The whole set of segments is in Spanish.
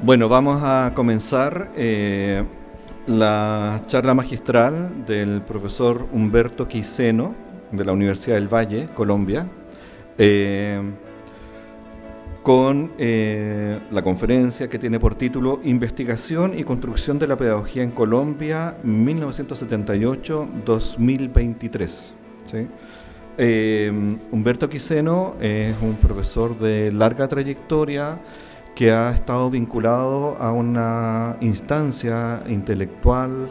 Bueno, vamos a comenzar la charla magistral del profesor Humberto Quiseno de la Universidad del Valle, Colombia, con la conferencia que tiene por título Investigación y construcción de la pedagogía en Colombia 1978-2023. ¿Sí? Humberto Quiseno es un profesor de larga trayectoria que ha estado vinculado a una instancia intelectual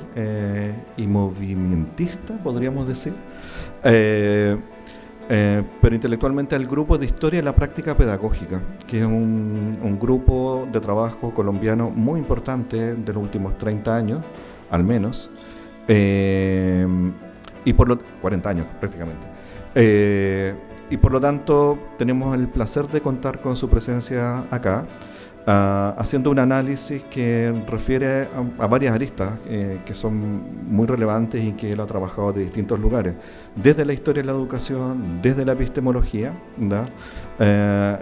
y movimentista, podríamos decir, pero intelectualmente al grupo de Historia de la Práctica Pedagógica, que es un grupo de trabajo colombiano muy importante de los últimos 30 años, al menos, y por los 40 años prácticamente. Y por lo tanto tenemos el placer de contar con su presencia acá, haciendo un análisis que refiere a varias aristas que son muy relevantes y que él ha trabajado de distintos lugares, desde la historia de la educación, desde la epistemología,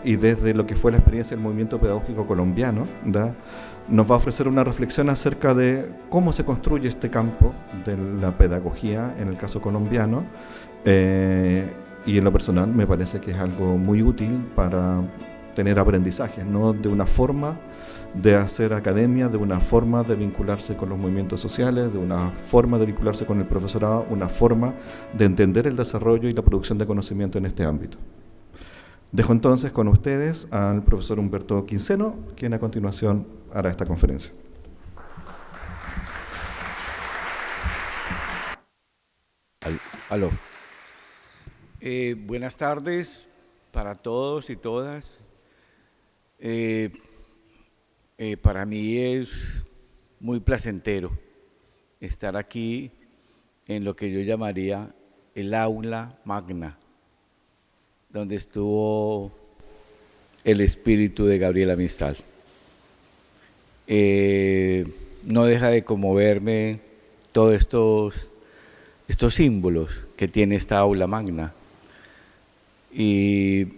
y desde lo que fue la experiencia del movimiento pedagógico colombiano. Nos va a ofrecer una reflexión acerca de cómo se construye este campo de la pedagogía en el caso colombiano, y en lo personal me parece que es algo muy útil para tener aprendizajes, ¿no? De una forma de hacer academia, de una forma de vincularse con los movimientos sociales, de una forma de vincularse con el profesorado, una forma de entender el desarrollo y la producción de conocimiento en este ámbito. Dejo entonces con ustedes al profesor Humberto Quiseno, quien a continuación hará esta conferencia. Aló. Buenas tardes para todos y todas. Para mí es muy placentero estar aquí en lo que yo llamaría el aula magna, donde estuvo el espíritu de Gabriela Mistral. No deja de conmoverme todos estos símbolos que tiene esta aula magna, y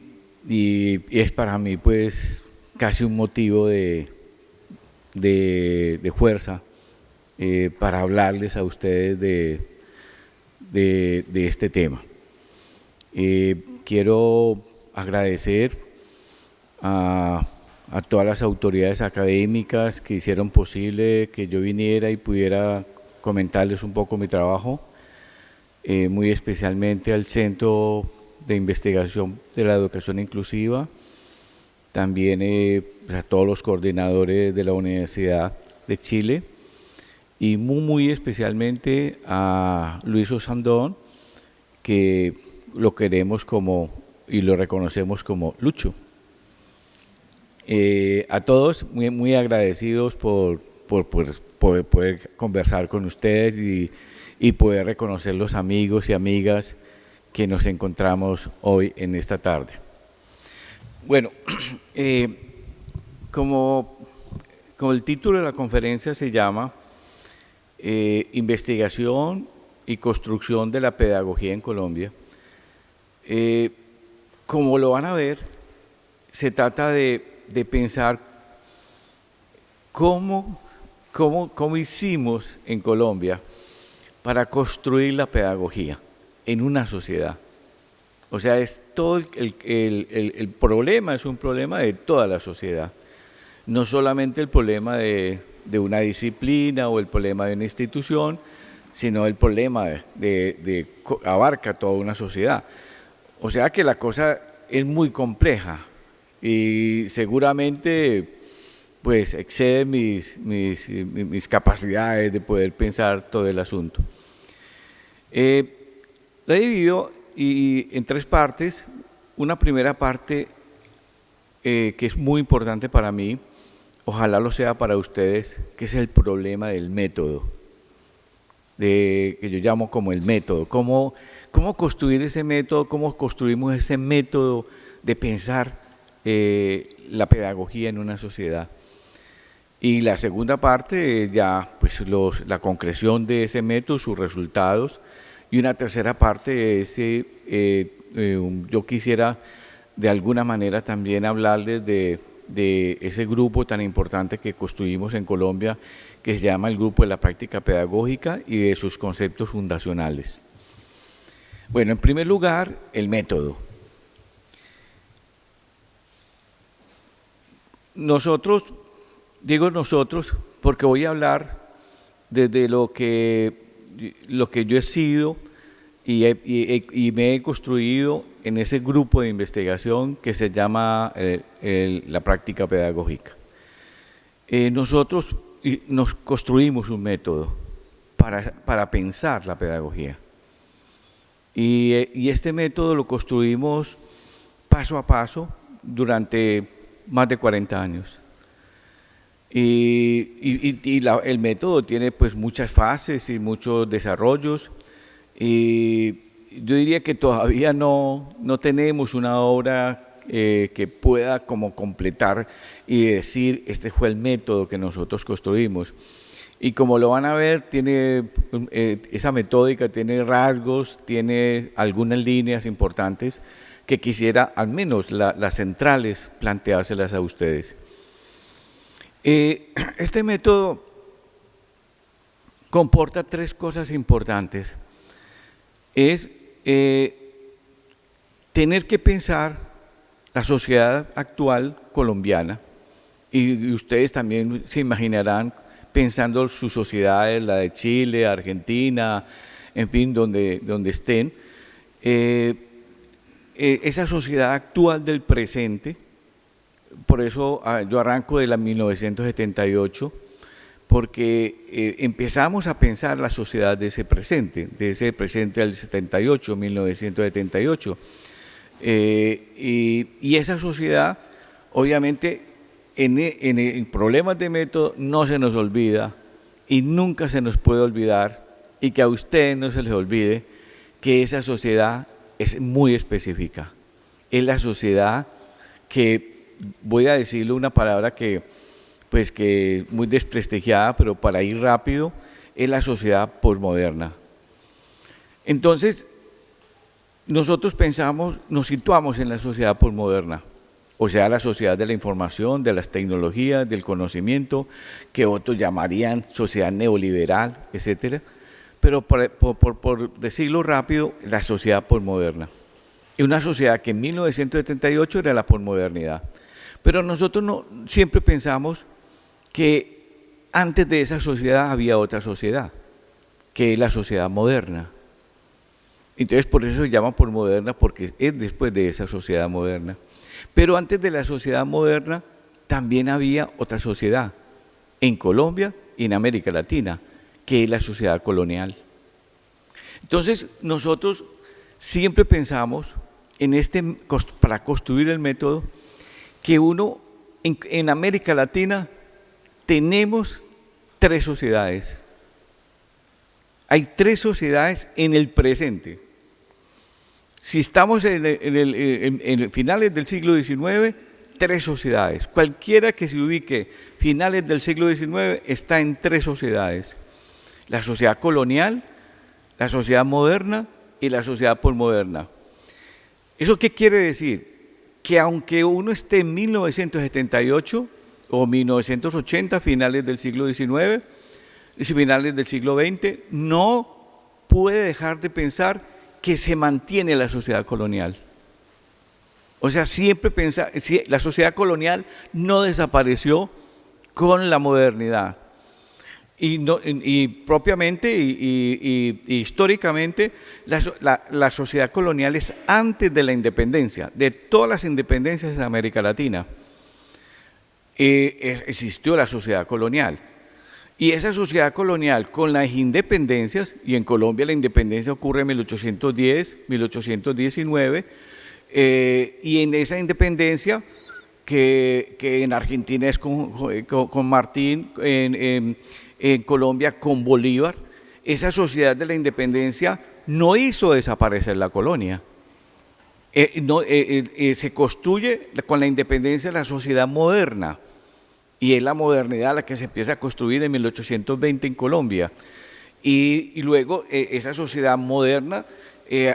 es para mí pues casi un motivo de fuerza para hablarles a ustedes de este tema. Quiero agradecer a todas las autoridades académicas que hicieron posible que yo viniera y pudiera comentarles un poco mi trabajo, muy especialmente al Centro de Investigación de la Educación Inclusiva, también a todos los coordinadores de la Universidad de Chile y muy especialmente a Luis Osandón, que lo queremos como y lo reconocemos como Lucho. A todos muy agradecidos por poder conversar con ustedes y poder reconocer los amigos y amigas que nos encontramos hoy en esta tarde. Bueno, como el título de la conferencia se llama Investigación y construcción de la pedagogía en Colombia, como lo van a ver, se trata de pensar cómo hicimos en Colombia para construir la pedagogía en una sociedad. O sea, es todo el problema es un problema de toda la sociedad, no solamente el problema de una disciplina o el problema de una institución, sino el problema abarca toda una sociedad. O sea que la cosa es muy compleja y seguramente pues excede mis capacidades de poder pensar todo el asunto. La he dividido en tres partes. Una primera parte que es muy importante para mí, ojalá lo sea para ustedes, que es el problema del método, que yo llamo como el método. ¿Cómo construir ese método? ¿Cómo construimos ese método de pensar la pedagogía en una sociedad? Y la segunda parte ya pues la concreción de ese método, sus resultados. Y una tercera parte es, yo quisiera de alguna manera también hablarles de de ese grupo tan importante que construimos en Colombia, que se llama el Grupo de la Práctica Pedagógica y de sus conceptos fundacionales. Bueno, en primer lugar, el método. Nosotros, digo nosotros, porque voy a hablar desde lo que yo he sido y me he construido en ese grupo de investigación que se llama la práctica pedagógica. Nosotros nos construimos un método para pensar la pedagogía. Y este método lo construimos paso a paso durante más de 40 años. El método tiene pues muchas fases y muchos desarrollos. Y yo diría que todavía no tenemos una obra que pueda como completar y decir este fue el método que nosotros construimos. Y como lo van a ver, tiene esa metódica tiene rasgos, tiene algunas líneas importantes que quisiera al menos las centrales planteárselas a ustedes. Este método comporta tres cosas importantes. Es tener que pensar la sociedad actual colombiana, y ustedes también se imaginarán pensando sus sociedades, la de Chile, Argentina, en fin, donde estén, esa sociedad actual del presente. Por eso yo arranco de la 1978, porque empezamos a pensar la sociedad de ese presente del 78, 1978. Y esa sociedad, obviamente, en problemas de método no se nos olvida y nunca se nos puede olvidar, y que a ustedes no se les olvide que esa sociedad es muy específica. Es la sociedad que, voy a decirle una palabra que muy desprestigiada, pero para ir rápido, es la sociedad posmoderna. Entonces, nosotros nos situamos en la sociedad posmoderna, o sea, la sociedad de la información, de las tecnologías, del conocimiento, que otros llamarían sociedad neoliberal, etcétera. Pero por decirlo rápido, la sociedad posmoderna. Y una sociedad que en 1978 era la posmodernidad. Pero nosotros siempre pensamos que antes de esa sociedad había otra sociedad, que es la sociedad moderna. Entonces por eso se llama posmoderna, porque es después de esa sociedad moderna. Pero antes de la sociedad moderna también había otra sociedad, en Colombia y en América Latina, que es la sociedad colonial. Entonces nosotros siempre pensamos para construir el método, que en América Latina tenemos tres sociedades. Hay tres sociedades en el presente. Si estamos en finales del siglo XIX, tres sociedades. Cualquiera que se ubique finales del siglo XIX está en tres sociedades. La sociedad colonial, la sociedad moderna y la sociedad posmoderna. ¿Eso qué quiere decir? Que aunque uno esté en 1978 o 1980, finales del siglo XIX, finales del siglo XX, no puede dejar de pensar que se mantiene la sociedad colonial. O sea, siempre la sociedad colonial no desapareció con la modernidad. Y propiamente y históricamente, la sociedad colonial es antes de la independencia, de todas las independencias de América Latina. Existió la sociedad colonial. Y esa sociedad colonial con las independencias, y en Colombia la independencia ocurre en 1810, 1819, y en esa independencia que en Argentina es con Martín, en Colombia con Bolívar, esa sociedad de la independencia no hizo desaparecer la colonia. Se construye con la independencia la sociedad moderna, y es la modernidad la que se empieza a construir en 1820 en Colombia. Y luego esa sociedad moderna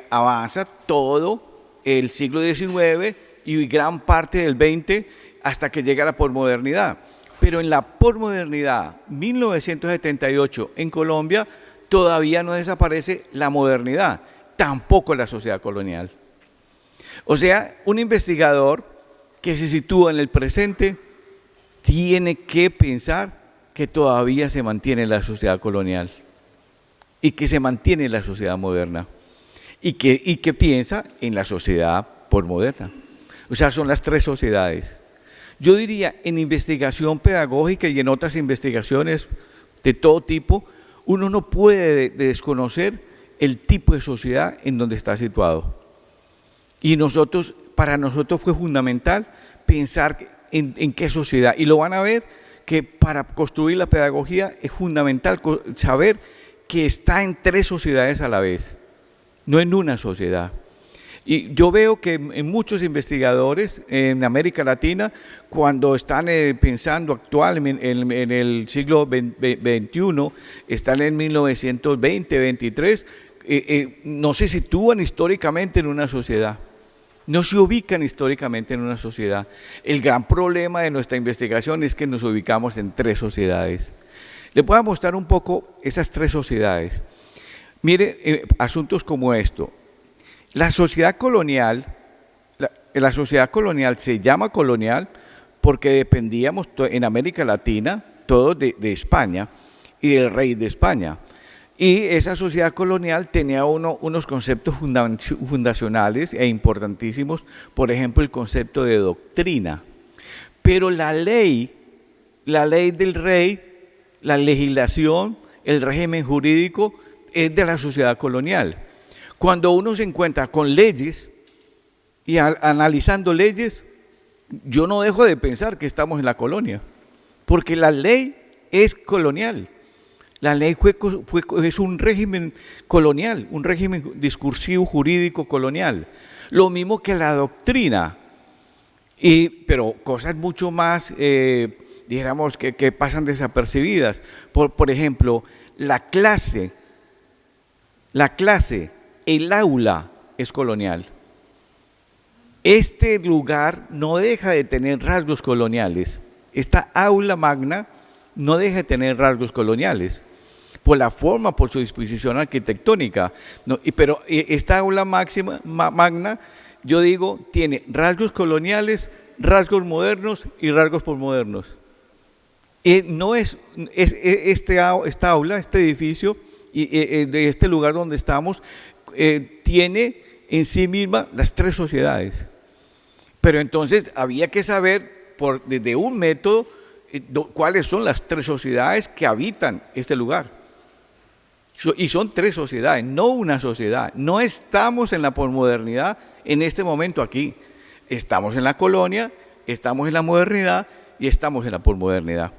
avanza todo el siglo XIX y gran parte del XX hasta que llega la posmodernidad. Pero en la posmodernidad, 1978, en Colombia, todavía no desaparece la modernidad, tampoco la sociedad colonial. O sea, un investigador que se sitúa en el presente tiene que pensar que todavía se mantiene la sociedad colonial y que se mantiene la sociedad moderna y que piensa en la sociedad posmoderna. O sea, son las tres sociedades. Yo diría, en investigación pedagógica y en otras investigaciones de todo tipo, uno no puede desconocer el tipo de sociedad en donde está situado. Y para nosotros fue fundamental pensar en qué sociedad. Y lo van a ver que para construir la pedagogía es fundamental saber que está en tres sociedades a la vez, no en una sociedad. Y yo veo que en muchos investigadores en América Latina, cuando están pensando actual en el siglo XXI, están en 1920, 23, no se sitúan históricamente en una sociedad, no se ubican históricamente en una sociedad. El gran problema de nuestra investigación es que nos ubicamos en tres sociedades. Les voy a mostrar un poco esas tres sociedades. Mire, asuntos como esto. La sociedad colonial se llama colonial porque dependíamos en América Latina todos de España y del rey de España. Y esa sociedad colonial tenía unos conceptos fundacionales e importantísimos, por ejemplo, el concepto de doctrina. Pero la ley del rey, la legislación, el régimen jurídico es de la sociedad colonial. Cuando uno se encuentra con leyes y analizando leyes, yo no dejo de pensar que estamos en la colonia, porque la ley es colonial. La ley es un régimen colonial, un régimen discursivo jurídico colonial. Lo mismo que la doctrina, pero cosas mucho más, digamos, que pasan desapercibidas. Por ejemplo, la clase, el aula es colonial. Este lugar no deja de tener rasgos coloniales. Esta aula magna no deja de tener rasgos coloniales, por la forma, por su disposición arquitectónica. Pero esta aula magna, yo digo, tiene rasgos coloniales, rasgos modernos y rasgos posmodernos. No esta aula, este edificio, de este lugar donde estamos, tiene en sí misma las tres sociedades. Pero entonces había que saber desde un método cuáles son las tres sociedades que habitan este lugar. Y son tres sociedades, no una sociedad. No estamos en la posmodernidad en este momento aquí. Estamos en la colonia, estamos en la modernidad y estamos en la posmodernidad.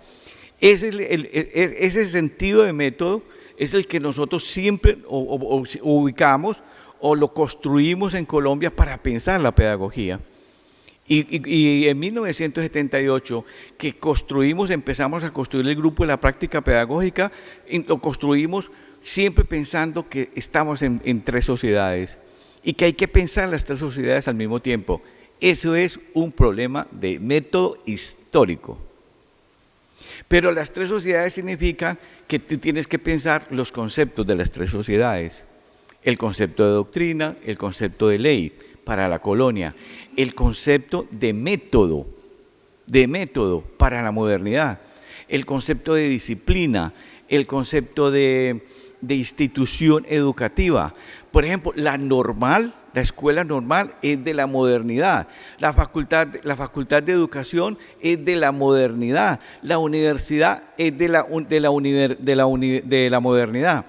Ese sentido de método es el que nosotros siempre ubicamos o lo construimos en Colombia para pensar la pedagogía. Y en 1978 que empezamos a construir el grupo de la práctica pedagógica, lo construimos siempre pensando que estamos en tres sociedades y que hay que pensar las tres sociedades al mismo tiempo. Eso es un problema de método histórico. Pero las tres sociedades significan que tú tienes que pensar los conceptos de las tres sociedades. El concepto de doctrina, el concepto de ley para la colonia, el concepto de método para la modernidad, el concepto de disciplina, el concepto de institución educativa. Por ejemplo, la escuela normal es de la modernidad, la facultad de educación es de la modernidad, la universidad es de la modernidad.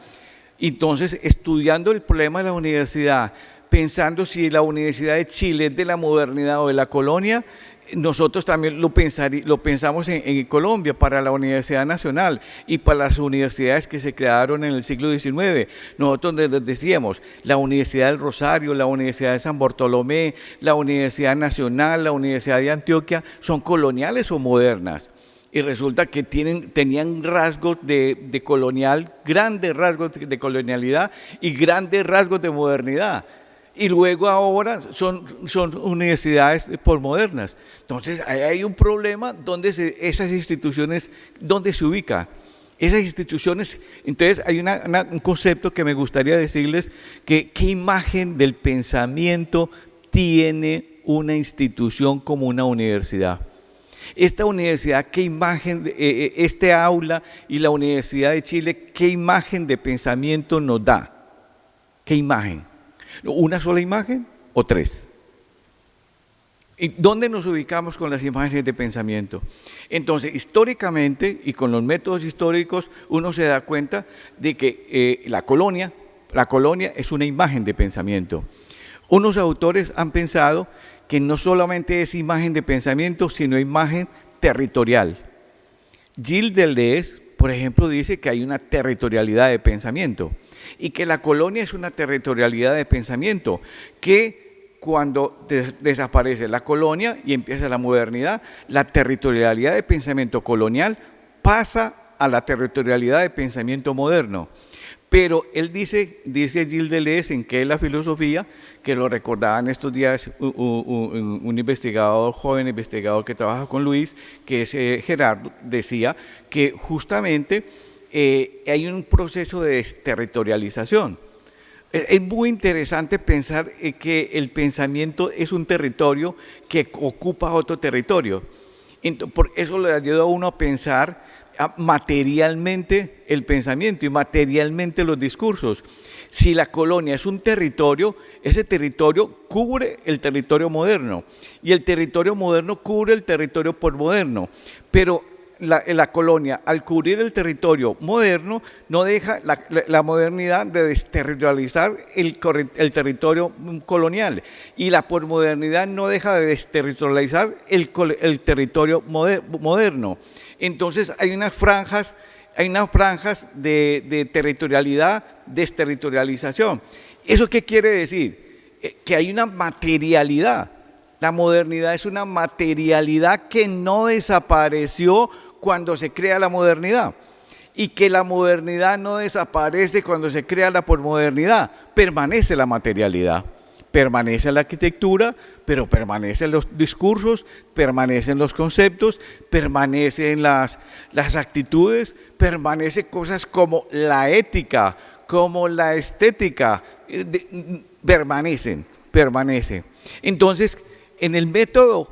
Entonces, estudiando el problema de la universidad, pensando si la Universidad de Chile es de la modernidad o de la colonia, nosotros también lo pensamos en Colombia para la Universidad Nacional y para las universidades que se crearon en el siglo XIX. Nosotros les decíamos, la Universidad del Rosario, la Universidad de San Bartolomé, la Universidad Nacional, la Universidad de Antioquia, ¿son coloniales o modernas? Y resulta que tenían rasgos de colonial, grandes rasgos de colonialidad y grandes rasgos de modernidad. y luego ahora son universidades posmodernas. Entonces, ahí hay un problema donde esas instituciones, ¿dónde se ubican? Esas instituciones, entonces hay un concepto que me gustaría decirles, que qué imagen del pensamiento tiene una institución como una universidad. Esta universidad, qué imagen, este aula y la Universidad de Chile, qué imagen de pensamiento nos da. ¿Qué imagen? ¿Una sola imagen o tres? ¿Y dónde nos ubicamos con las imágenes de pensamiento? Entonces, históricamente y con los métodos históricos, uno se da cuenta de que la colonia es una imagen de pensamiento. Unos autores han pensado que no solamente es imagen de pensamiento, sino imagen territorial. Gilles Deleuze, por ejemplo, dice que hay una territorialidad de pensamiento y que la colonia es una territorialidad de pensamiento, que cuando desaparece la colonia y empieza la modernidad, la territorialidad de pensamiento colonial pasa a la territorialidad de pensamiento moderno. Pero él dice Gilles Deleuze, en qué es la filosofía, que lo recordaba en estos días un investigador, joven investigador que trabaja con Luis, que es Gerardo, decía que justamente hay un proceso de desterritorialización. Es muy interesante pensar que el pensamiento es un territorio que ocupa otro territorio. Entonces, por eso le ayuda a uno a pensar materialmente el pensamiento y materialmente los discursos. Si la colonia es un territorio, ese territorio cubre el territorio moderno y el territorio moderno cubre el territorio posmoderno, pero la colonia, al cubrir el territorio moderno, no deja la modernidad de desterritorializar el territorio colonial, y la posmodernidad no deja de desterritorializar el territorio moderno. Entonces hay unas franjas de territorialidad, desterritorialización. ¿Eso qué quiere decir? Que hay una materialidad. La modernidad es una materialidad que no desapareció cuando se crea la modernidad, y que la modernidad no desaparece cuando se crea la posmodernidad. Permanece la materialidad, permanece la arquitectura, pero permanecen los discursos, permanecen los conceptos, permanecen las actitudes, permanecen cosas como la ética, como la estética, permanecen. Entonces, en el método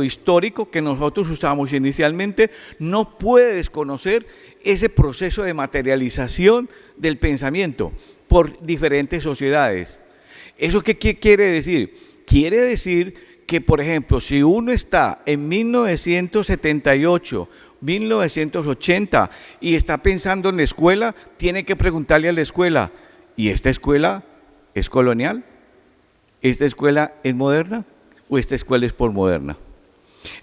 histórico que nosotros usamos inicialmente, no puede desconocer ese proceso de materialización del pensamiento por diferentes sociedades. ¿Eso qué quiere decir? Quiere decir que, por ejemplo, si uno está en 1978, 1980 y está pensando en la escuela, tiene que preguntarle a la escuela, ¿y esta escuela es colonial? ¿Esta escuela es moderna? ¿O esta escuela es posmoderna?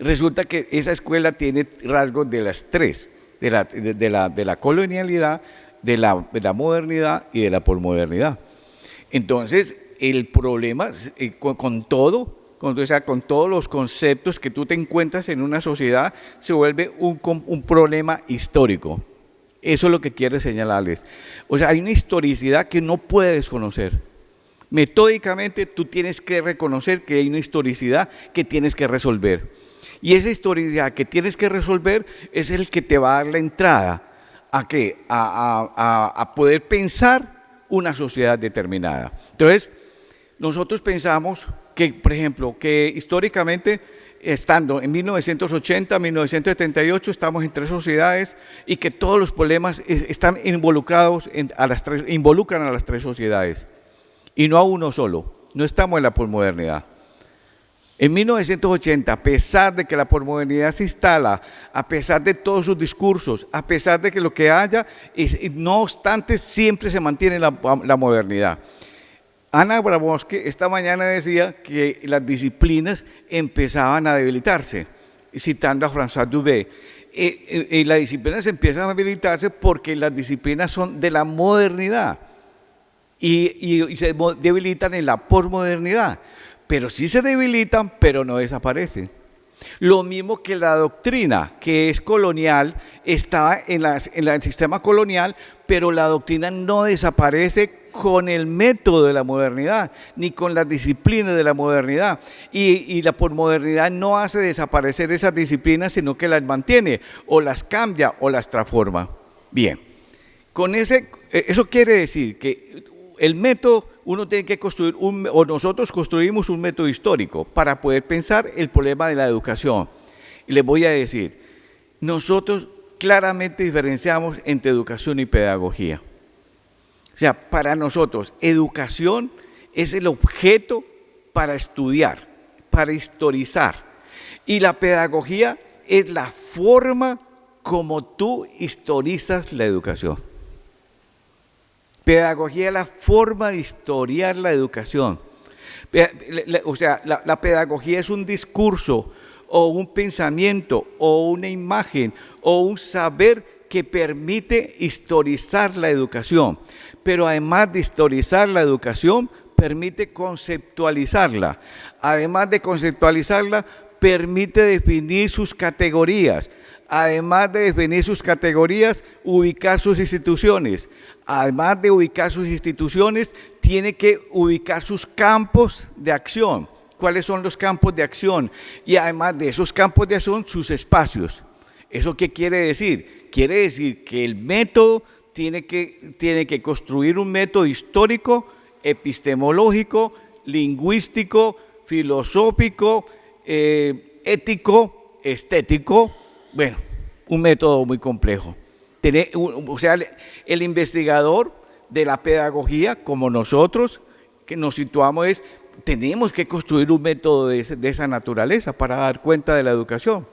Resulta que esa escuela tiene rasgos de las tres, de la colonialidad, de la modernidad y de la posmodernidad. Entonces, el problema con todos los conceptos que tú te encuentras en una sociedad, se vuelve un problema histórico. Eso es lo que quiero señalarles. O sea, hay una historicidad que no puedes conocer. Metódicamente tú tienes que reconocer que hay una historicidad que tienes que resolver. Y esa historicidad que tienes que resolver es el que te va a dar la entrada a poder pensar una sociedad determinada. Entonces, nosotros pensamos que, por ejemplo, que históricamente, estando en 1980, 1978, estamos en tres sociedades y que todos los problemas están involucrados involucran a las tres sociedades. Y no a uno solo, no estamos en la posmodernidad. En 1980, a pesar de que la posmodernidad se instala, a pesar de todos sus discursos, a pesar de que lo que haya, no obstante, siempre se mantiene la modernidad. Ana Grabowski esta mañana decía que las disciplinas empezaban a debilitarse, citando a François Dubé. Y las disciplinas empiezan a debilitarse porque las disciplinas son de la modernidad. Y se debilitan en la posmodernidad, pero sí se debilitan, pero no desaparecen. Lo mismo que la doctrina, que es colonial, está en el sistema colonial, pero la doctrina no desaparece con el método de la modernidad, ni con las disciplinas de la modernidad. Y la posmodernidad no hace desaparecer esas disciplinas, sino que las mantiene, o las cambia, o las transforma. Bien, eso quiere decir que el método, uno tiene que construir, o nosotros construimos un método histórico para poder pensar el problema de la educación. Y les voy a decir, nosotros claramente diferenciamos entre educación y pedagogía. O sea, para nosotros, educación es el objeto para estudiar, para historizar. Y la pedagogía es la forma como tú historizas la educación. Pedagogía es la forma de historiar la educación. O sea, la pedagogía es un discurso, o un pensamiento, o una imagen, o un saber que permite historizar la educación. Pero además de historizar la educación, permite conceptualizarla. Además de conceptualizarla, permite definir sus categorías. Además de definir sus categorías, ubicar sus instituciones. Además de ubicar sus instituciones, tiene que ubicar sus campos de acción. ¿Cuáles son los campos de acción? Y además de esos campos de acción, sus espacios. ¿Eso qué quiere decir? Quiere decir que el método tiene que construir un método histórico, epistemológico, lingüístico, filosófico, ético, estético. Bueno, un método muy complejo. O sea, el investigador de la pedagogía, como nosotros, que nos situamos tenemos que construir un método de esa naturaleza para dar cuenta de la educación.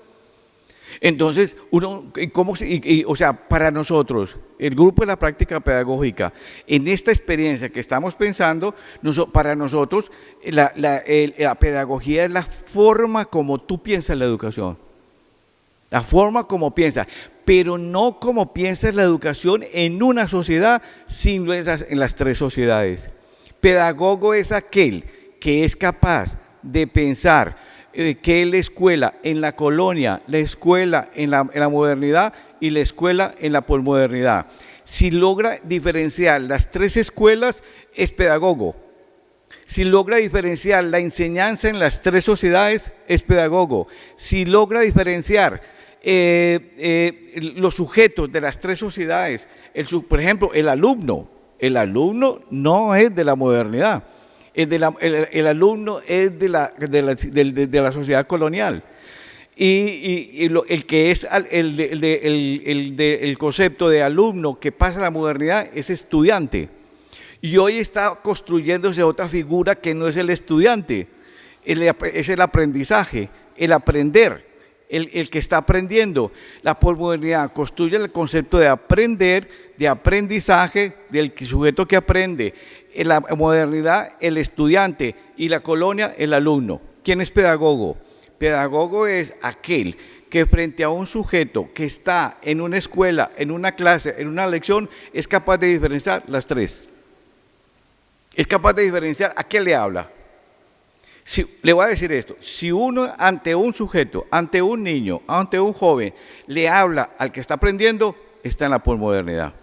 Entonces, o sea, para nosotros, el grupo de la práctica pedagógica, en esta experiencia que estamos pensando, para nosotros, la pedagogía es la forma como tú piensas la educación. La forma como piensas, pero no como piensas la educación en una sociedad, sino en las tres sociedades. Pedagogo es aquel que es capaz de pensar que es la escuela en la colonia, la escuela en la modernidad y la escuela en la posmodernidad. Si logra diferenciar las tres escuelas, es pedagogo. Si logra diferenciar la enseñanza en las tres sociedades, es pedagogo. Si logra diferenciar los sujetos de las tres sociedades, por ejemplo, el alumno no es de la modernidad. El alumno es de la sociedad colonial. El que es el concepto de alumno que pasa a la modernidad es estudiante. Y hoy está construyéndose otra figura que no es el estudiante, es el aprendizaje, el aprender. El que está aprendiendo. La posmodernidad construye el concepto de aprender, de aprendizaje, del sujeto que aprende. En la modernidad, el estudiante, y la colonia, el alumno. ¿Quién es pedagogo? Pedagogo es aquel que frente a un sujeto que está en una escuela, en una clase, en una lección, es capaz de diferenciar las tres. Es capaz de diferenciar a qué le habla. Le voy a decir esto, si uno ante un sujeto, ante un niño, ante un joven, le habla al que está aprendiendo, está en la posmodernidad.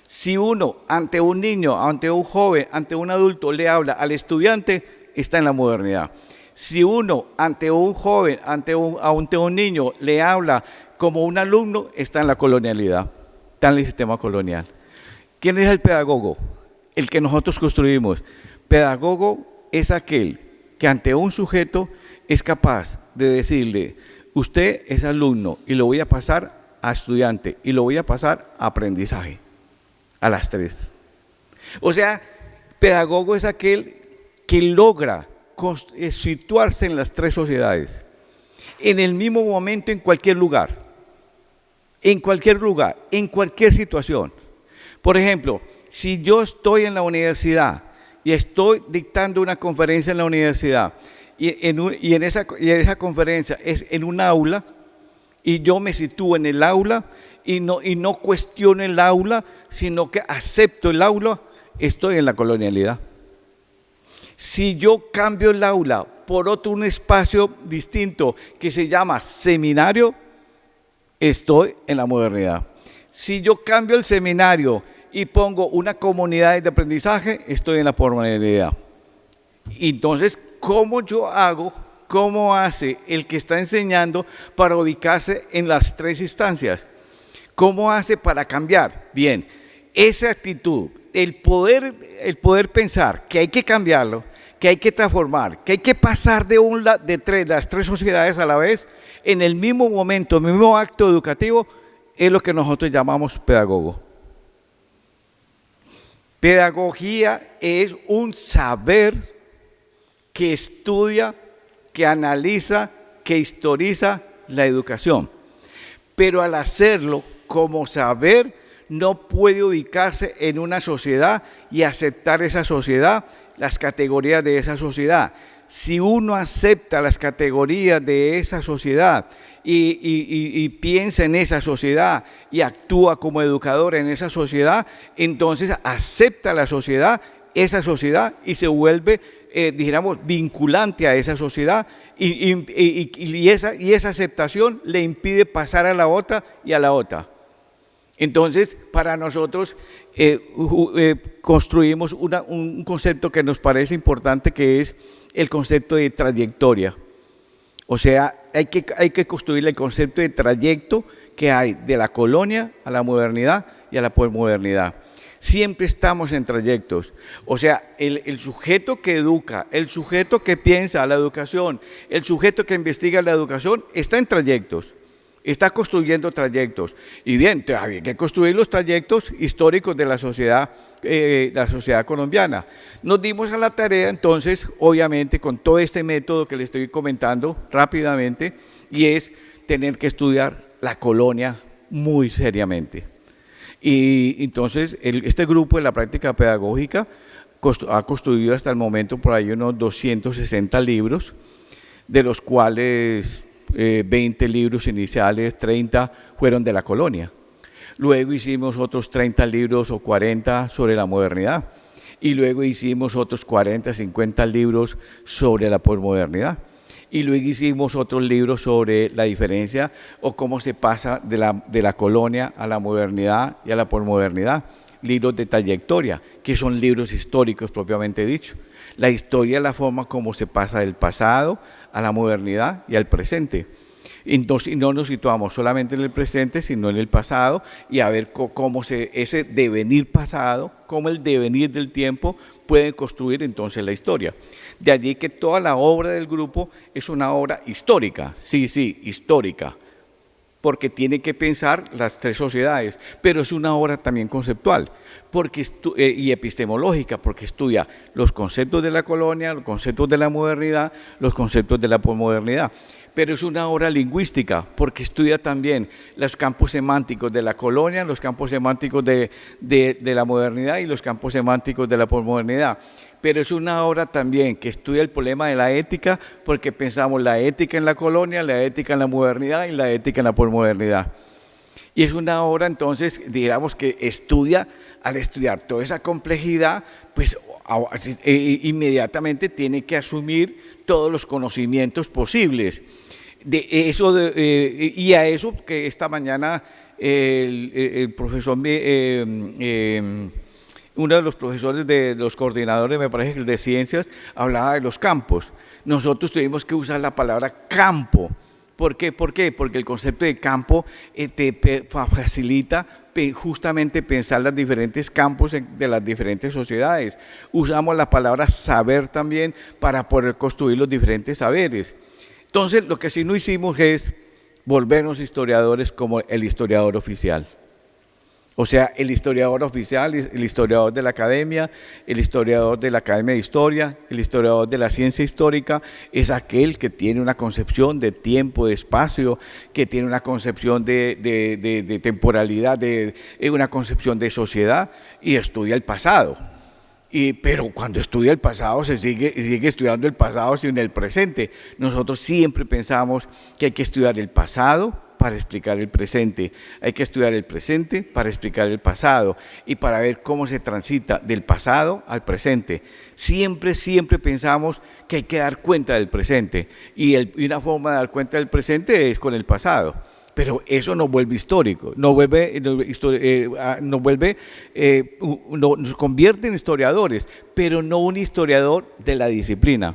Si uno ante un niño, ante un joven, ante un adulto, le habla al estudiante, está en la modernidad. Si uno ante un joven, ante un niño, le habla como un alumno, está en la colonialidad, está en el sistema colonial. ¿Quién es el pedagogo? El que nosotros construimos. Pedagogo es aquel que ante un sujeto es capaz de decirle, usted es alumno y lo voy a pasar a estudiante y lo voy a pasar a aprendizaje, a las tres. O sea, pedagogo es aquel que logra situarse en las tres sociedades, en el mismo momento, en cualquier lugar, en cualquier situación. Por ejemplo, si yo estoy en la universidad y estoy dictando una conferencia en la universidad y en esa conferencia es en un aula y yo me sitúo en el aula y no cuestiono el aula, sino que acepto el aula, estoy en la colonialidad. Si yo cambio el aula por un espacio distinto que se llama seminario, estoy en la modernidad. Si yo cambio el seminario y pongo una comunidad de aprendizaje, estoy en la posmodernidad. Entonces, ¿cómo yo hago, cómo hace el que está enseñando para ubicarse en las tres instancias? ¿Cómo hace para cambiar? Bien, esa actitud, el poder pensar que hay que cambiarlo, que hay que transformar, que hay que pasar de las tres sociedades a la vez, en el mismo momento, el mismo acto educativo, es lo que nosotros llamamos pedagogo. Pedagogía es un saber que estudia, que analiza, que historiza la educación. Pero al hacerlo como saber, no puede ubicarse en una sociedad y aceptar esa sociedad, las categorías de esa sociedad. Si uno acepta las categorías de esa sociedad y piensa en esa sociedad y actúa como educador en esa sociedad, entonces acepta la sociedad, esa sociedad, y se vuelve, dijéramos, vinculante a esa sociedad, y esa aceptación le impide pasar a la otra y a la otra. Entonces, para nosotros construimos un concepto que nos parece importante, que es el concepto de trayectoria. O sea, hay que construir el concepto de trayecto que hay de la colonia a la modernidad y a la posmodernidad. Siempre estamos en trayectos. O sea, el sujeto que educa, el sujeto que piensa la educación, el sujeto que investiga la educación, está en trayectos. Está construyendo trayectos. Y bien, hay que construir los trayectos históricos de la sociedad colombiana. Nos dimos a la tarea, entonces, obviamente, con todo este método que le estoy comentando rápidamente, y es tener que estudiar la colonia muy seriamente. Y entonces, este grupo de la práctica pedagógica ha construido hasta el momento por ahí unos 260 libros, de los cuales 20 libros iniciales, 30 fueron de la colonia. Luego hicimos otros 30 libros o 40 sobre la modernidad. Y luego hicimos otros 40, 50 libros sobre la posmodernidad. Y luego hicimos otros libros sobre la diferencia o cómo se pasa de la colonia a la modernidad y a la posmodernidad. Libros de trayectoria, que son libros históricos propiamente dicho. La historia es la forma como se pasa del pasado a la modernidad y al presente. Entonces, no nos situamos solamente en el presente, sino en el pasado, y a ver cómo ese devenir pasado, cómo el devenir del tiempo puede construir entonces la historia. De allí que toda la obra del grupo es una obra histórica, sí, histórica, porque tiene que pensar las tres sociedades, pero es una obra también conceptual y epistemológica, porque estudia los conceptos de la colonia, los conceptos de la modernidad, los conceptos de la posmodernidad. Pero es una obra lingüística, porque estudia también los campos semánticos de la colonia, los campos semánticos de la modernidad y los campos semánticos de la posmodernidad. Pero es una obra también que estudia el problema de la ética, porque pensamos la ética en la colonia, la ética en la modernidad y la ética en la posmodernidad. Y es una obra entonces, digamos, que estudia, al estudiar toda esa complejidad, pues inmediatamente tiene que asumir todos los conocimientos posibles. Y a eso que esta mañana el profesor, uno de los profesores de los coordinadores, me parece que el de ciencias, hablaba de los campos. Nosotros tuvimos que usar la palabra campo. ¿Por qué? Porque el concepto de campo te facilita justamente pensar los diferentes campos de las diferentes sociedades. Usamos la palabra saber también para poder construir los diferentes saberes. Entonces, lo que sí no hicimos es volvernos historiadores como el historiador oficial. O sea, el historiador oficial, el historiador de la Academia de Historia, el historiador de la ciencia histórica, es aquel que tiene una concepción de tiempo, de espacio, que tiene una concepción de temporalidad, una concepción de sociedad, y estudia el pasado. Pero cuando estudia el pasado se sigue estudiando el pasado sin el presente. Nosotros siempre pensamos que hay que estudiar el pasado para explicar el presente, hay que estudiar el presente para explicar el pasado y para ver cómo se transita del pasado al presente. Siempre pensamos que hay que dar cuenta del presente y una forma de dar cuenta del presente es con el pasado. pero eso nos vuelve histórico, nos convierte en historiadores, pero no un historiador de la disciplina.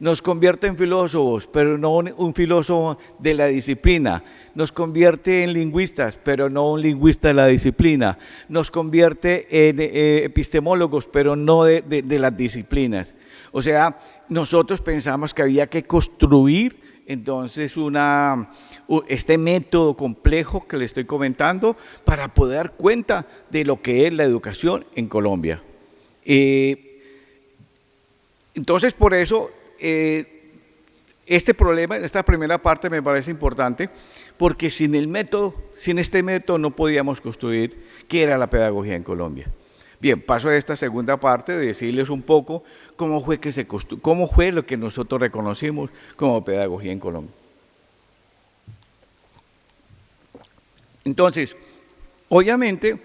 Nos convierte en filósofos, pero no un filósofo de la disciplina. Nos convierte en lingüistas, pero no un lingüista de la disciplina. Nos convierte en epistemólogos, pero no de las disciplinas. O sea, nosotros pensamos que había que construir entonces este método complejo que le estoy comentando para poder dar cuenta de lo que es la educación en Colombia. Entonces, por eso, este problema, esta primera parte me parece importante, porque sin este método no podíamos construir qué era la pedagogía en Colombia. Bien, paso a esta segunda parte de decirles un poco cómo fue lo que nosotros reconocimos como pedagogía en Colombia. Entonces, obviamente,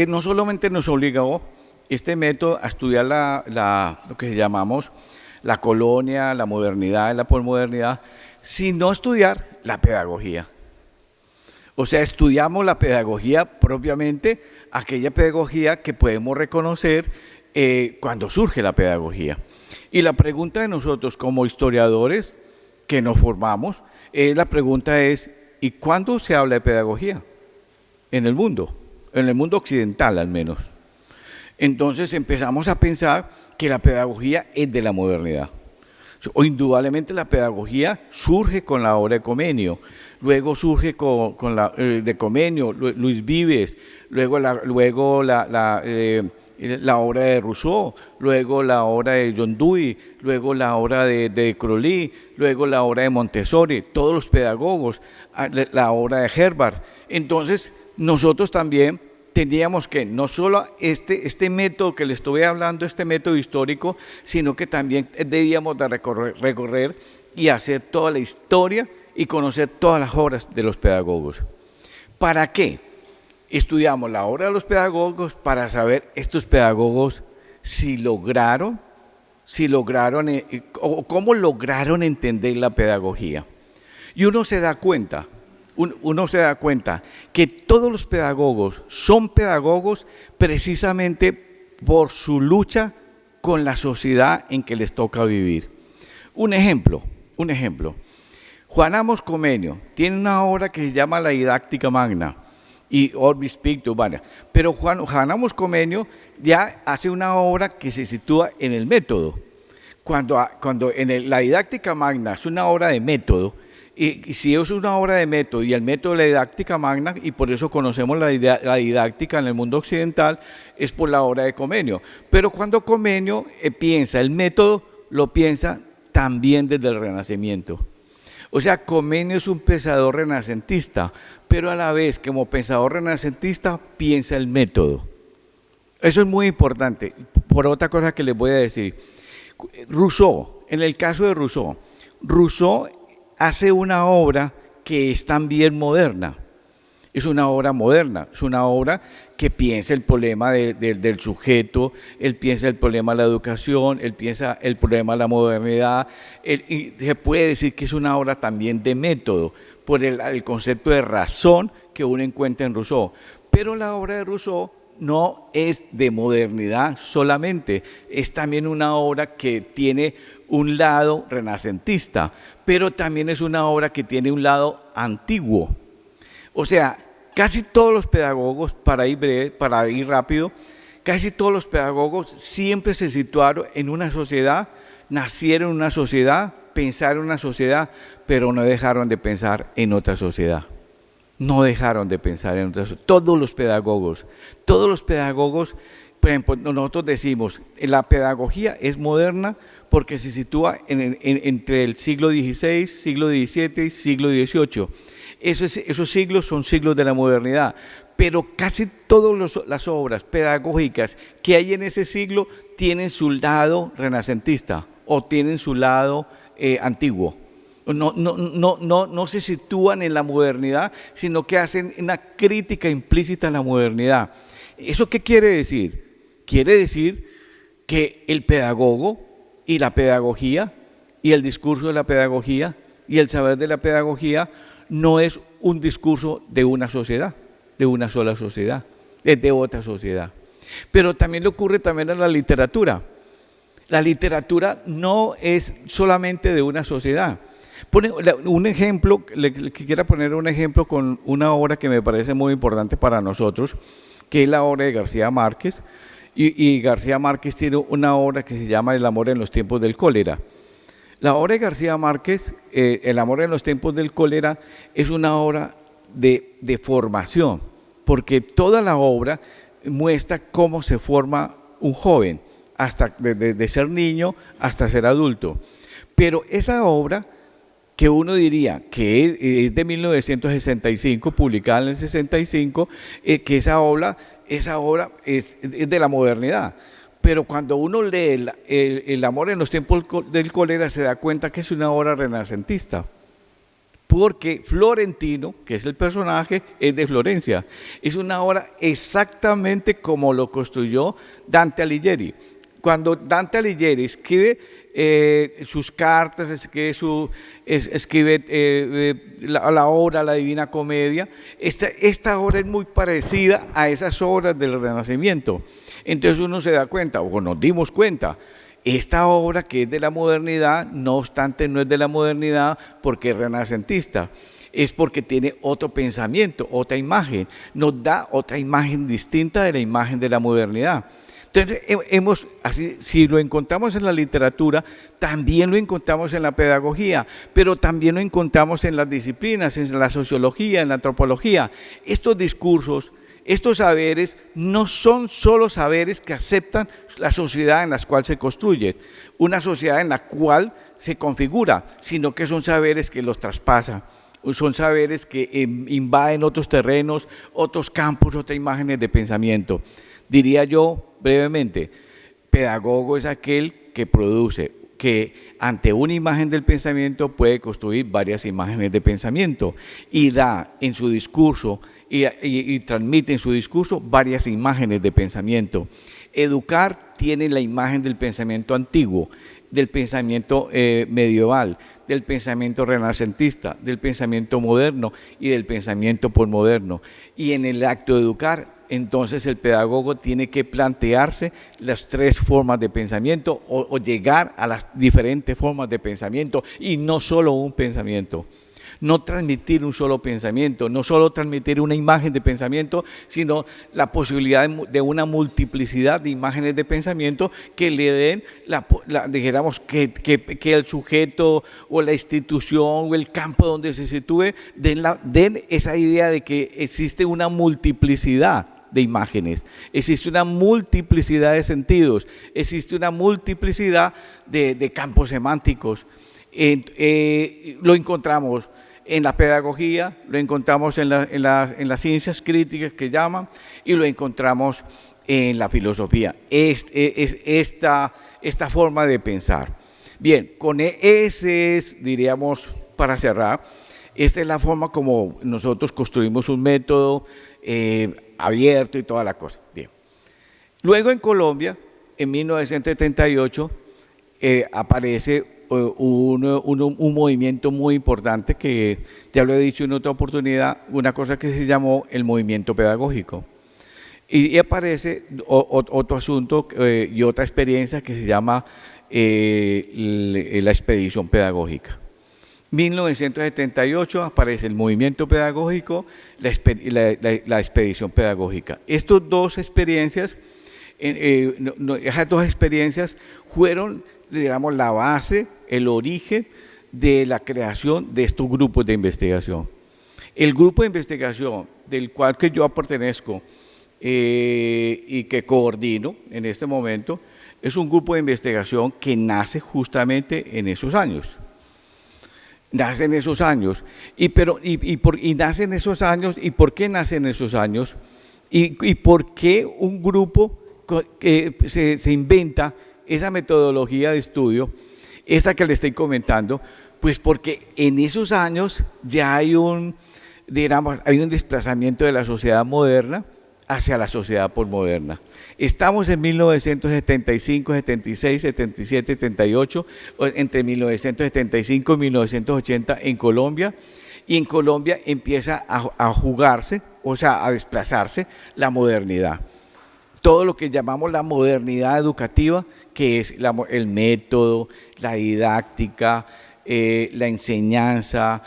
no solamente nos obligó este método a estudiar lo que llamamos la colonia, la modernidad y la posmodernidad, sino estudiar la pedagogía. O sea, estudiamos la pedagogía propiamente, aquella pedagogía que podemos reconocer cuando surge la pedagogía. Y la pregunta de nosotros como historiadores que nos formamos, la pregunta es, ¿y cuándo se habla de pedagogía? En el mundo occidental al menos. Entonces empezamos a pensar que la pedagogía es de la modernidad. O indudablemente la pedagogía surge con la obra de Comenio, luego surge con la de Comenio, Luis Vives, luego la obra de Rousseau, luego la obra de John Dewey, luego la obra de Crowley, luego la obra de Montessori, todos los pedagogos, la obra de Herbart. Entonces nosotros también teníamos que no solo este método que le estoy hablando, este método histórico, sino que también debíamos de recorrer y hacer toda la historia y conocer todas las obras de los pedagogos. ¿Para qué? Estudiamos la obra de los pedagogos para saber estos pedagogos si lograron o cómo lograron entender la pedagogía. Y uno se da cuenta que todos los pedagogos son pedagogos precisamente por su lucha con la sociedad en que les toca vivir. Un ejemplo. Juan Amos Comenio tiene una obra que se llama La Didáctica Magna y Orbis Pictus, pero Juan Amos Comenio ya hace una obra que se sitúa en el método. Cuando la Didáctica Magna es una obra de método, y si es una obra de método y el método de la didáctica magna, y por eso conocemos la didáctica en el mundo occidental, es por la obra de Comenio. Pero cuando Comenio piensa el método, lo piensa también desde el Renacimiento. O sea, Comenio es un pensador renacentista, pero a la vez, como pensador renacentista, piensa el método. Eso es muy importante. Por otra cosa que les voy a decir, Rousseau, en el caso de Rousseau hace una obra que es también moderna. Es una obra moderna, es una obra que piensa el problema del sujeto, él piensa el problema de la educación, él piensa el problema de la modernidad, y se puede decir que es una obra también de método, por el concepto de razón que uno encuentra en Rousseau. Pero la obra de Rousseau no es de modernidad solamente, es también una obra que tiene un lado renacentista, pero también es una obra que tiene un lado antiguo. O sea, casi todos los pedagogos, para ir rápido, casi todos los pedagogos siempre se situaron en una sociedad, nacieron en una sociedad, pensaron en una sociedad, pero no dejaron de pensar en otra sociedad. No dejaron de pensar en otra sociedad. Todos los pedagogos, por ejemplo, nosotros decimos, la pedagogía es moderna porque se sitúa entre el siglo XVI, siglo XVII y siglo XVIII. Esos siglos son siglos de la modernidad, pero casi todas las obras pedagógicas que hay en ese siglo tienen su lado renacentista o tienen su lado antiguo. No se sitúan en la modernidad, sino que hacen una crítica implícita a la modernidad. ¿Eso qué quiere decir? Quiere decir que el pedagogo y la pedagogía y el discurso de la pedagogía y el saber de la pedagogía no es un discurso de una sociedad, de una sola sociedad, es de otra sociedad. Pero también le ocurre también a la literatura. La literatura no es solamente de una sociedad. Un ejemplo, quisiera poner un ejemplo con una obra que me parece muy importante para nosotros, que es la obra de García Márquez. Y García Márquez tiene una obra que se llama El amor en los tiempos del cólera. La obra de García Márquez, El amor en los tiempos del cólera, es una obra de formación, porque toda la obra muestra cómo se forma un joven, hasta de ser niño hasta ser adulto. Pero esa obra, que uno diría que es de 1965, publicada en el 65, que esa obra es de la modernidad. Pero cuando uno lee el amor en los tiempos del cólera, se da cuenta que es una obra renacentista. Porque Florentino, que es el personaje, es de Florencia. Es una obra exactamente como lo construyó Dante Alighieri. Cuando Dante Alighieri escribe sus cartas, escribe la obra, la Divina Comedia, esta obra es muy parecida a esas obras del Renacimiento. Entonces uno se da cuenta, o nos dimos cuenta, esta obra que es de la modernidad, no obstante no es de la modernidad porque es renacentista, es porque tiene otro pensamiento, otra imagen, nos da otra imagen distinta de la imagen de la modernidad. Entonces, así, si lo encontramos en la literatura, también lo encontramos en la pedagogía, pero también lo encontramos en las disciplinas, en la sociología, en la antropología. Estos discursos, estos saberes, no son solo saberes que aceptan la sociedad en la cual se construye, una sociedad en la cual se configura, sino que son saberes que los traspasan. Son saberes que invaden otros terrenos, otros campos, otras imágenes de pensamiento. Diría yo brevemente, pedagogo es aquel que produce, que ante una imagen del pensamiento puede construir varias imágenes de pensamiento y da en su discurso y transmite en su discurso varias imágenes de pensamiento. Educar tiene la imagen del pensamiento antiguo, del pensamiento medieval, del pensamiento renacentista, del pensamiento moderno y del pensamiento posmoderno. Y en el acto de educar, entonces el pedagogo tiene que plantearse las tres formas de pensamiento o llegar a las diferentes formas de pensamiento y no solo un pensamiento. No transmitir un solo pensamiento, no solo transmitir una imagen de pensamiento, sino la posibilidad de una multiplicidad de imágenes de pensamiento que le den, dijéramos, que el sujeto o la institución o el campo donde se sitúe den esa idea de que existe una multiplicidad de imágenes, existe una multiplicidad de sentidos, existe una multiplicidad de campos semánticos. Lo encontramos en la pedagogía, lo encontramos en las ciencias críticas que llaman, y lo encontramos en la filosofía, esta forma de pensar. Bien, ese es, diríamos, para cerrar, esta es la forma como nosotros construimos un método abierto y toda la cosa. Bien. Luego en Colombia, en 1978, aparece un movimiento muy importante que ya lo he dicho en otra oportunidad, una cosa que se llamó el movimiento pedagógico. Y aparece otro asunto y otra experiencia que se llama la expedición pedagógica. 1978 aparece el movimiento pedagógico, la expedición pedagógica. Estas dos experiencias, fueron, digamos, la base, el origen de la creación de estos grupos de investigación. El grupo de investigación del cual que yo pertenezco y que coordino en este momento, es un grupo de investigación que nace justamente en esos años. Nace en esos años. ¿Y nace en esos años? ¿Y por qué nace en esos años? ¿Y por qué un grupo que se inventa esa metodología de estudio, esta que le estoy comentando? Pues porque en esos años ya hay un desplazamiento de la sociedad moderna hacia la sociedad posmoderna. Estamos en 1975, 76, 77, 78, entre 1975 y 1980 en Colombia, y en Colombia empieza a jugarse, o sea, a desplazarse la modernidad. Todo lo que llamamos la modernidad educativa, que es el método, la didáctica, la enseñanza,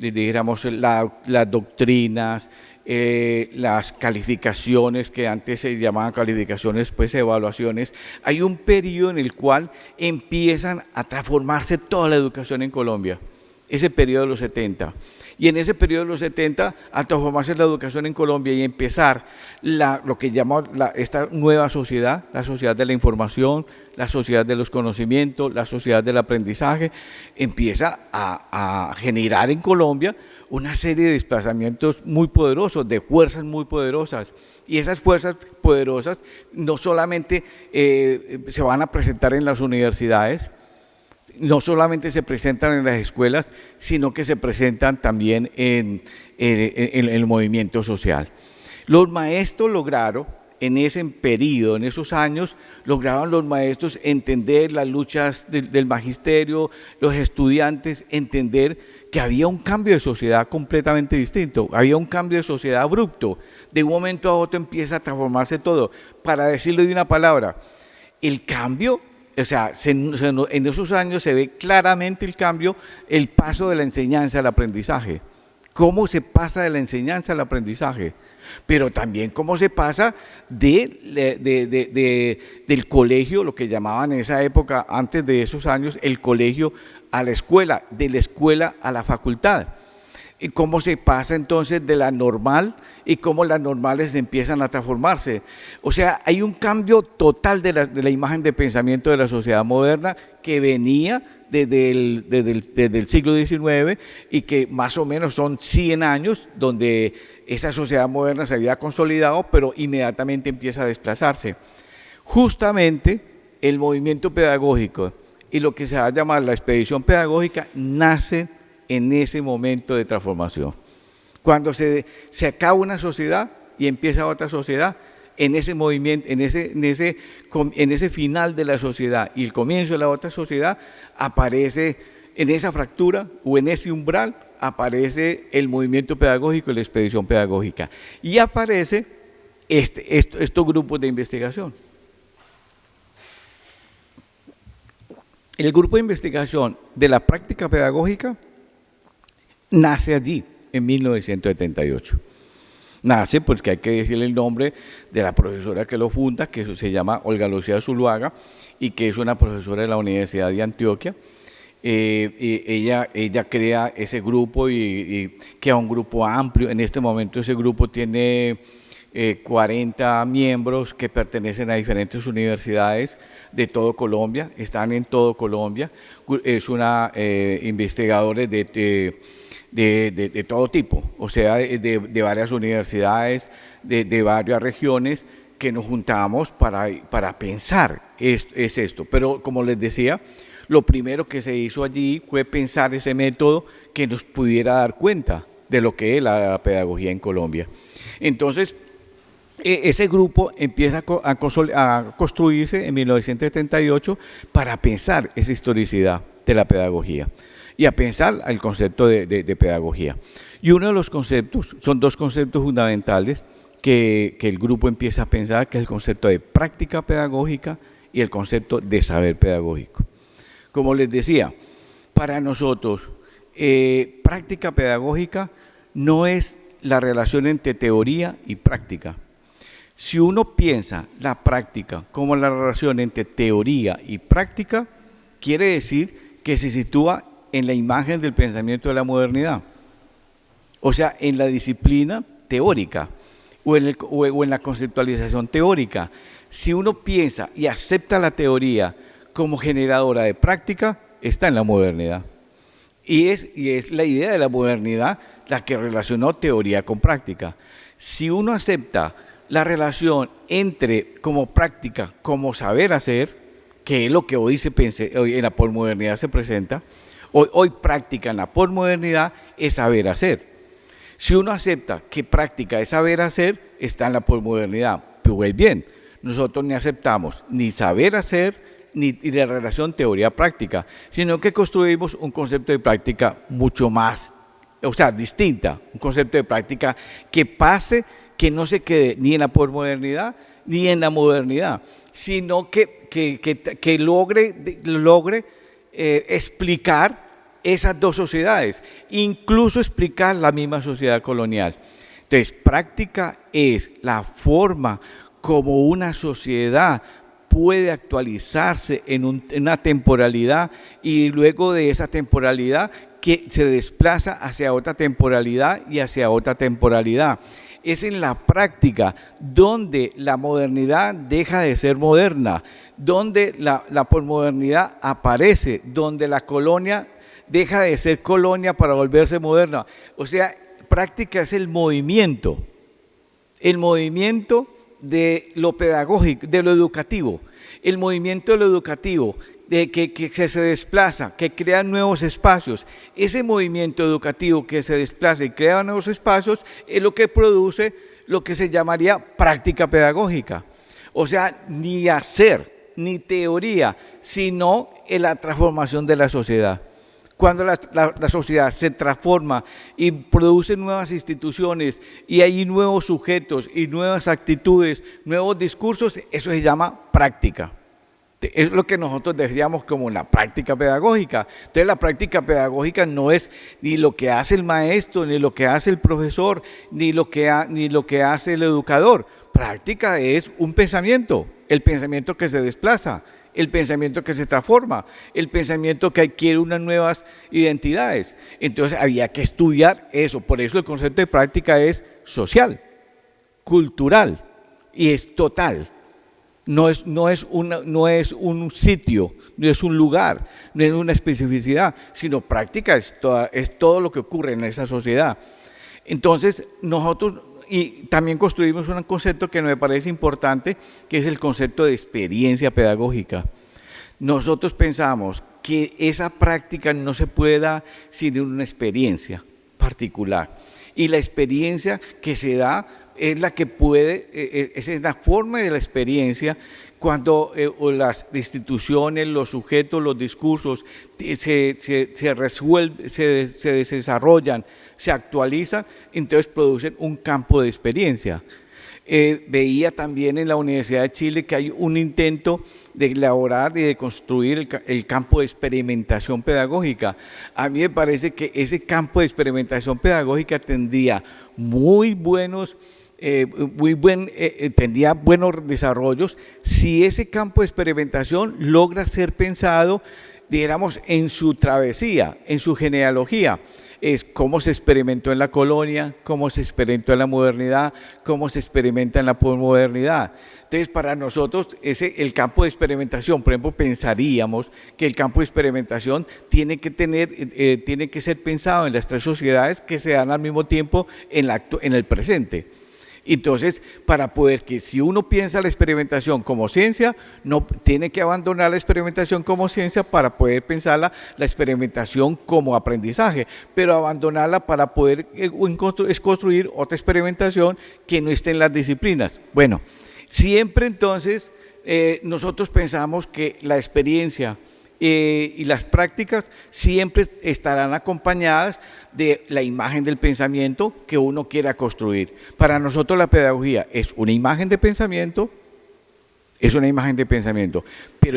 digamos, las doctrinas, las calificaciones, que antes se llamaban calificaciones, pues evaluaciones. Hay un periodo en el cual empiezan a transformarse toda la educación en Colombia, ese periodo de los 70. Y en ese periodo de los 70, al transformarse la educación en Colombia y empezar lo que llamamos esta nueva sociedad, la sociedad de la información, la sociedad de los conocimientos, la sociedad del aprendizaje, empieza a generar en Colombia una serie de desplazamientos muy poderosos, de fuerzas muy poderosas. Y esas fuerzas poderosas no solamente se van a presentar en las universidades, no solamente se presentan en las escuelas, sino que se presentan también en el movimiento social. Los maestros lograron, en ese periodo, en esos años, lograron los maestros entender las luchas del magisterio, los estudiantes entender que había un cambio de sociedad completamente distinto, había un cambio de sociedad abrupto. De un momento a otro empieza a transformarse todo. Para decirlo de una palabra, el cambio, o sea, en esos años se ve claramente el cambio, el paso de la enseñanza al aprendizaje. Cómo se pasa de la enseñanza al aprendizaje, pero también cómo se pasa del colegio, lo que llamaban en esa época, antes de esos años, el colegio a la escuela, de la escuela a la facultad. Y cómo se pasa entonces de la normal y cómo las normales empiezan a transformarse. O sea, hay un cambio total de la imagen de pensamiento de la sociedad moderna que venía desde el siglo XIX y que más o menos son 100 años donde esa sociedad moderna se había consolidado, pero inmediatamente empieza a desplazarse. Justamente el movimiento pedagógico y lo que se va a llamar la expedición pedagógica nace en ese momento de transformación. Cuando se acaba una sociedad y empieza otra sociedad, en ese movimiento, en ese final de la sociedad y el comienzo de la otra sociedad, aparece en esa fractura o en ese umbral, aparece el movimiento pedagógico y la expedición pedagógica. Y aparece estos grupos de investigación. El grupo de investigación de la práctica pedagógica nace allí, en 1978. Nace porque hay que decirle el nombre de la profesora que lo funda, que se llama Olga Lucía Zuluaga, y que es una profesora de la Universidad de Antioquia. Ella crea ese grupo y queda un grupo amplio. En este momento ese grupo tiene 40 miembros que pertenecen a diferentes universidades de todo Colombia, están en todo Colombia. Es una investigadora de todo tipo, o sea, de varias universidades, de varias regiones, que nos juntamos para pensar es esto. Pero como les decía, lo primero que se hizo allí fue pensar ese método que nos pudiera dar cuenta de lo que es la pedagogía en Colombia. Entonces, ese grupo empieza a construirse en 1978 para pensar esa historicidad de la pedagogía y a pensar el concepto de pedagogía. Y uno de los conceptos, son dos conceptos fundamentales que el grupo empieza a pensar, que es el concepto de práctica pedagógica y el concepto de saber pedagógico. Como les decía, para nosotros, práctica pedagógica no es la relación entre teoría y práctica. Si uno piensa la práctica como la relación entre teoría y práctica, quiere decir que se sitúa en la imagen del pensamiento de la modernidad, o sea, en la disciplina teórica o en la conceptualización teórica. Si uno piensa y acepta la teoría como generadora de práctica, está en la modernidad. Y es la idea de la modernidad la que relacionó teoría con práctica. Si uno acepta la relación entre como práctica, como saber hacer, que es lo que hoy en la posmodernidad se presenta, hoy práctica en la posmodernidad es saber hacer. Si uno acepta que práctica es saber hacer, está en la posmodernidad. Pues bien, nosotros ni aceptamos ni saber hacer y la relación teoría-práctica, sino que construimos un concepto de práctica mucho más, o sea, distinta, un concepto de práctica que pase, que no se quede ni en la posmodernidad ni en la modernidad, sino que logre explicar esas dos sociedades, incluso explicar la misma sociedad colonial. Entonces, práctica es la forma como una sociedad puede actualizarse en una temporalidad y luego de esa temporalidad que se desplaza hacia otra temporalidad y hacia otra temporalidad. Es en la práctica donde la modernidad deja de ser moderna, donde la posmodernidad aparece, donde la colonia deja de ser colonia para volverse moderna. O sea, práctica es el movimiento de lo pedagógico, de lo educativo, el movimiento de lo educativo, de que se desplaza, que crea nuevos espacios. Ese movimiento educativo que se desplaza y crea nuevos espacios es lo que produce lo que se llamaría práctica pedagógica. O sea, ni hacer, ni teoría, sino en la transformación de la sociedad. Cuando la sociedad se transforma y produce nuevas instituciones y hay nuevos sujetos y nuevas actitudes, nuevos discursos, eso se llama práctica. Es lo que nosotros decíamos como la práctica pedagógica. Entonces la práctica pedagógica no es ni lo que hace el maestro, ni lo que hace el profesor, ni lo que hace el educador. Práctica es un pensamiento, el pensamiento que se desplaza, el pensamiento que se transforma, el pensamiento que adquiere unas nuevas identidades. Entonces había que estudiar eso, por eso el concepto de práctica es social, cultural y es total. No es un sitio, no es un lugar, no es una especificidad, sino práctica es todo lo que ocurre en esa sociedad. Entonces nosotros y también construimos un concepto que me parece importante, que es el concepto de experiencia pedagógica. Nosotros pensamos que esa práctica no se puede dar sin una experiencia particular. Y la experiencia que se da es la que esa es la forma de la experiencia cuando las instituciones, los sujetos, los discursos se resuelven, se desarrollan, se actualizan, entonces producen un campo de experiencia. Veía también en la Universidad de Chile que hay un intento de elaborar y de construir el campo de experimentación pedagógica. A mí me parece que ese campo de experimentación pedagógica tendría tendría buenos desarrollos si ese campo de experimentación logra ser pensado, digamos, en su travesía, en su genealogía. Es cómo se experimentó en la colonia, cómo se experimentó en la modernidad, cómo se experimenta en la posmodernidad. Entonces, para nosotros, el campo de experimentación, por ejemplo, pensaríamos que el campo de experimentación tiene que ser pensado en las tres sociedades que se dan al mismo tiempo en el presente. Entonces, para poder que si uno piensa la experimentación como ciencia, no tiene que abandonar la experimentación como ciencia para poder pensar la experimentación como aprendizaje, pero abandonarla para poder construir otra experimentación que no esté en las disciplinas. Bueno, siempre entonces nosotros pensamos que la experiencia y las prácticas siempre estarán acompañadas de la imagen del pensamiento que uno quiera construir. Para nosotros la pedagogía es una imagen de pensamiento, pero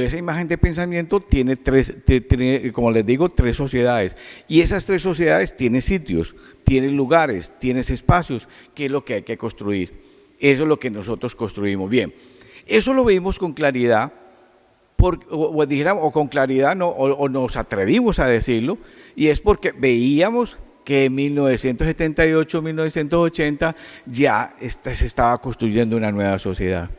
esa imagen de pensamiento tiene como les digo, tres sociedades, y esas tres sociedades tienen sitios, tienen lugares, tienen espacios, que es lo que hay que construir. Eso es lo que nosotros construimos. Bien, eso lo vimos con claridad, o con claridad, o nos atrevimos a decirlo, y es porque veíamos que en 1978, 1980 ya se estaba construyendo una nueva sociedad.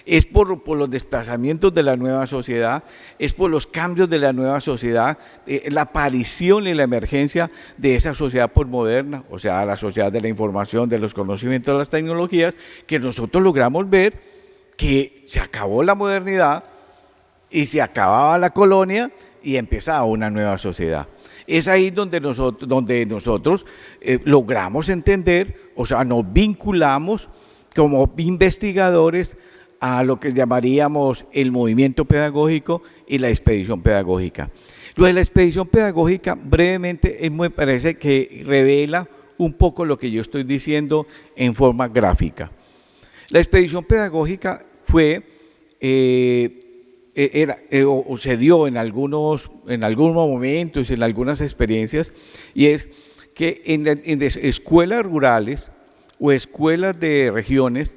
Es por los desplazamientos de la nueva sociedad, es por los cambios de la nueva sociedad, la aparición y la emergencia de esa sociedad posmoderna, o sea, la sociedad de la información, de los conocimientos, de las tecnologías, que nosotros logramos ver que se acabó la modernidad y se acababa la colonia y empezaba una nueva sociedad. Es ahí donde nosotros logramos entender, o sea, nos vinculamos como investigadores a lo que llamaríamos el movimiento pedagógico y la expedición pedagógica. Lo de la expedición pedagógica, brevemente, me parece que revela un poco lo que yo estoy diciendo en forma gráfica. La expedición pedagógica fue, se dio en algunos momentos, en algunas experiencias, y es que en escuelas rurales o escuelas de regiones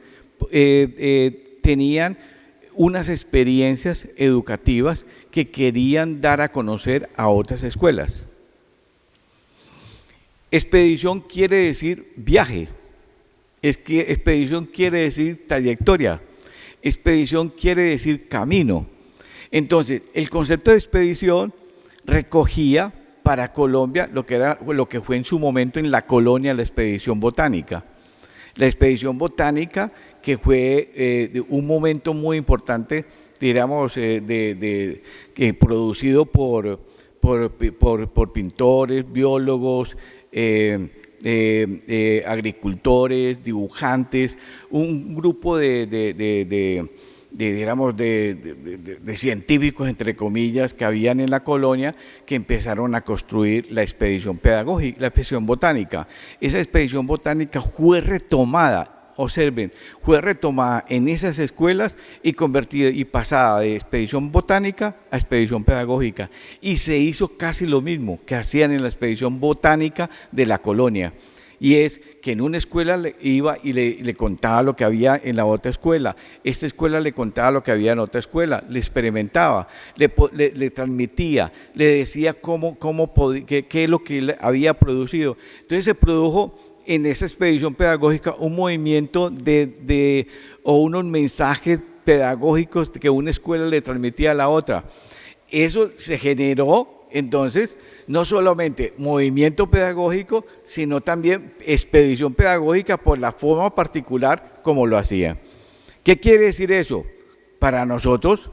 tenían unas experiencias educativas que querían dar a conocer a otras escuelas. Expedición quiere decir viaje, expedición quiere decir trayectoria, expedición quiere decir camino. Entonces, el concepto de expedición recogía para Colombia lo que fue en su momento en la colonia la expedición botánica. La expedición botánica, que fue un momento muy importante, digamos, que producido por pintores, biólogos, agricultores, dibujantes, un grupo de científicos, entre comillas, que habían en la colonia, que empezaron a construir la expedición pedagógica, la expedición botánica. Esa expedición botánica fue retomada, observen, fue retomada en esas escuelas y convertida y pasada de expedición botánica a expedición pedagógica. Y se hizo casi lo mismo que hacían en la expedición botánica de la colonia. Y es que en una escuela iba y le contaba lo que había en la otra escuela, esta escuela le contaba lo que había en otra escuela, le experimentaba, le transmitía, le decía qué es lo que él había producido. Entonces se produjo en esa expedición pedagógica un movimiento o unos mensajes pedagógicos que una escuela le transmitía a la otra. Eso se generó entonces no solamente movimiento pedagógico, sino también expedición pedagógica por la forma particular como lo hacía. ¿Qué quiere decir eso? Para nosotros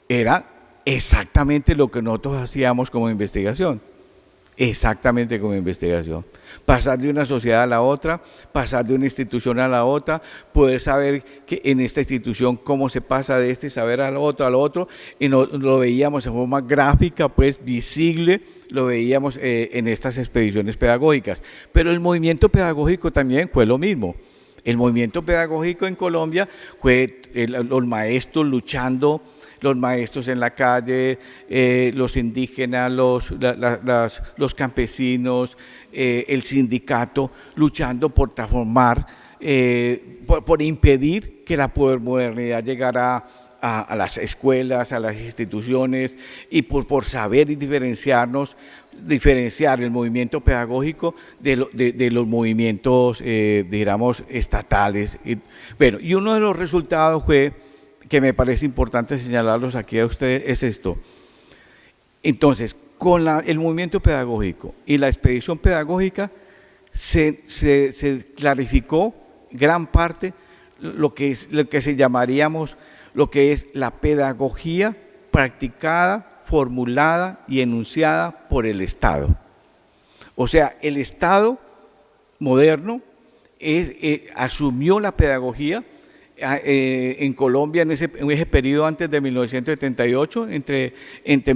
era exactamente lo que nosotros hacíamos como investigación. Exactamente como investigación. Pasar de una sociedad a la otra, pasar de una institución a la otra, poder saber que en esta institución cómo se pasa de este saber al otro, y lo veíamos en forma gráfica, pues visible, lo veíamos en estas expediciones pedagógicas. Pero el movimiento pedagógico también fue lo mismo. El movimiento pedagógico en Colombia fue los maestros luchando, los maestros en la calle, los indígenas, los campesinos, el sindicato, luchando por transformar, por impedir que la modernidad llegara a las escuelas, a las instituciones, y por saber y diferenciar el movimiento pedagógico de los movimientos, digamos, estatales. Y uno de los resultados fue, que me parece importante señalarlos aquí a ustedes, es esto. Entonces, con el movimiento pedagógico y la expedición pedagógica se clarificó gran parte lo que llamaríamos lo que es la pedagogía practicada, formulada y enunciada por el Estado. O sea, el Estado moderno asumió la pedagogía en Colombia en ese periodo antes de 1978, entre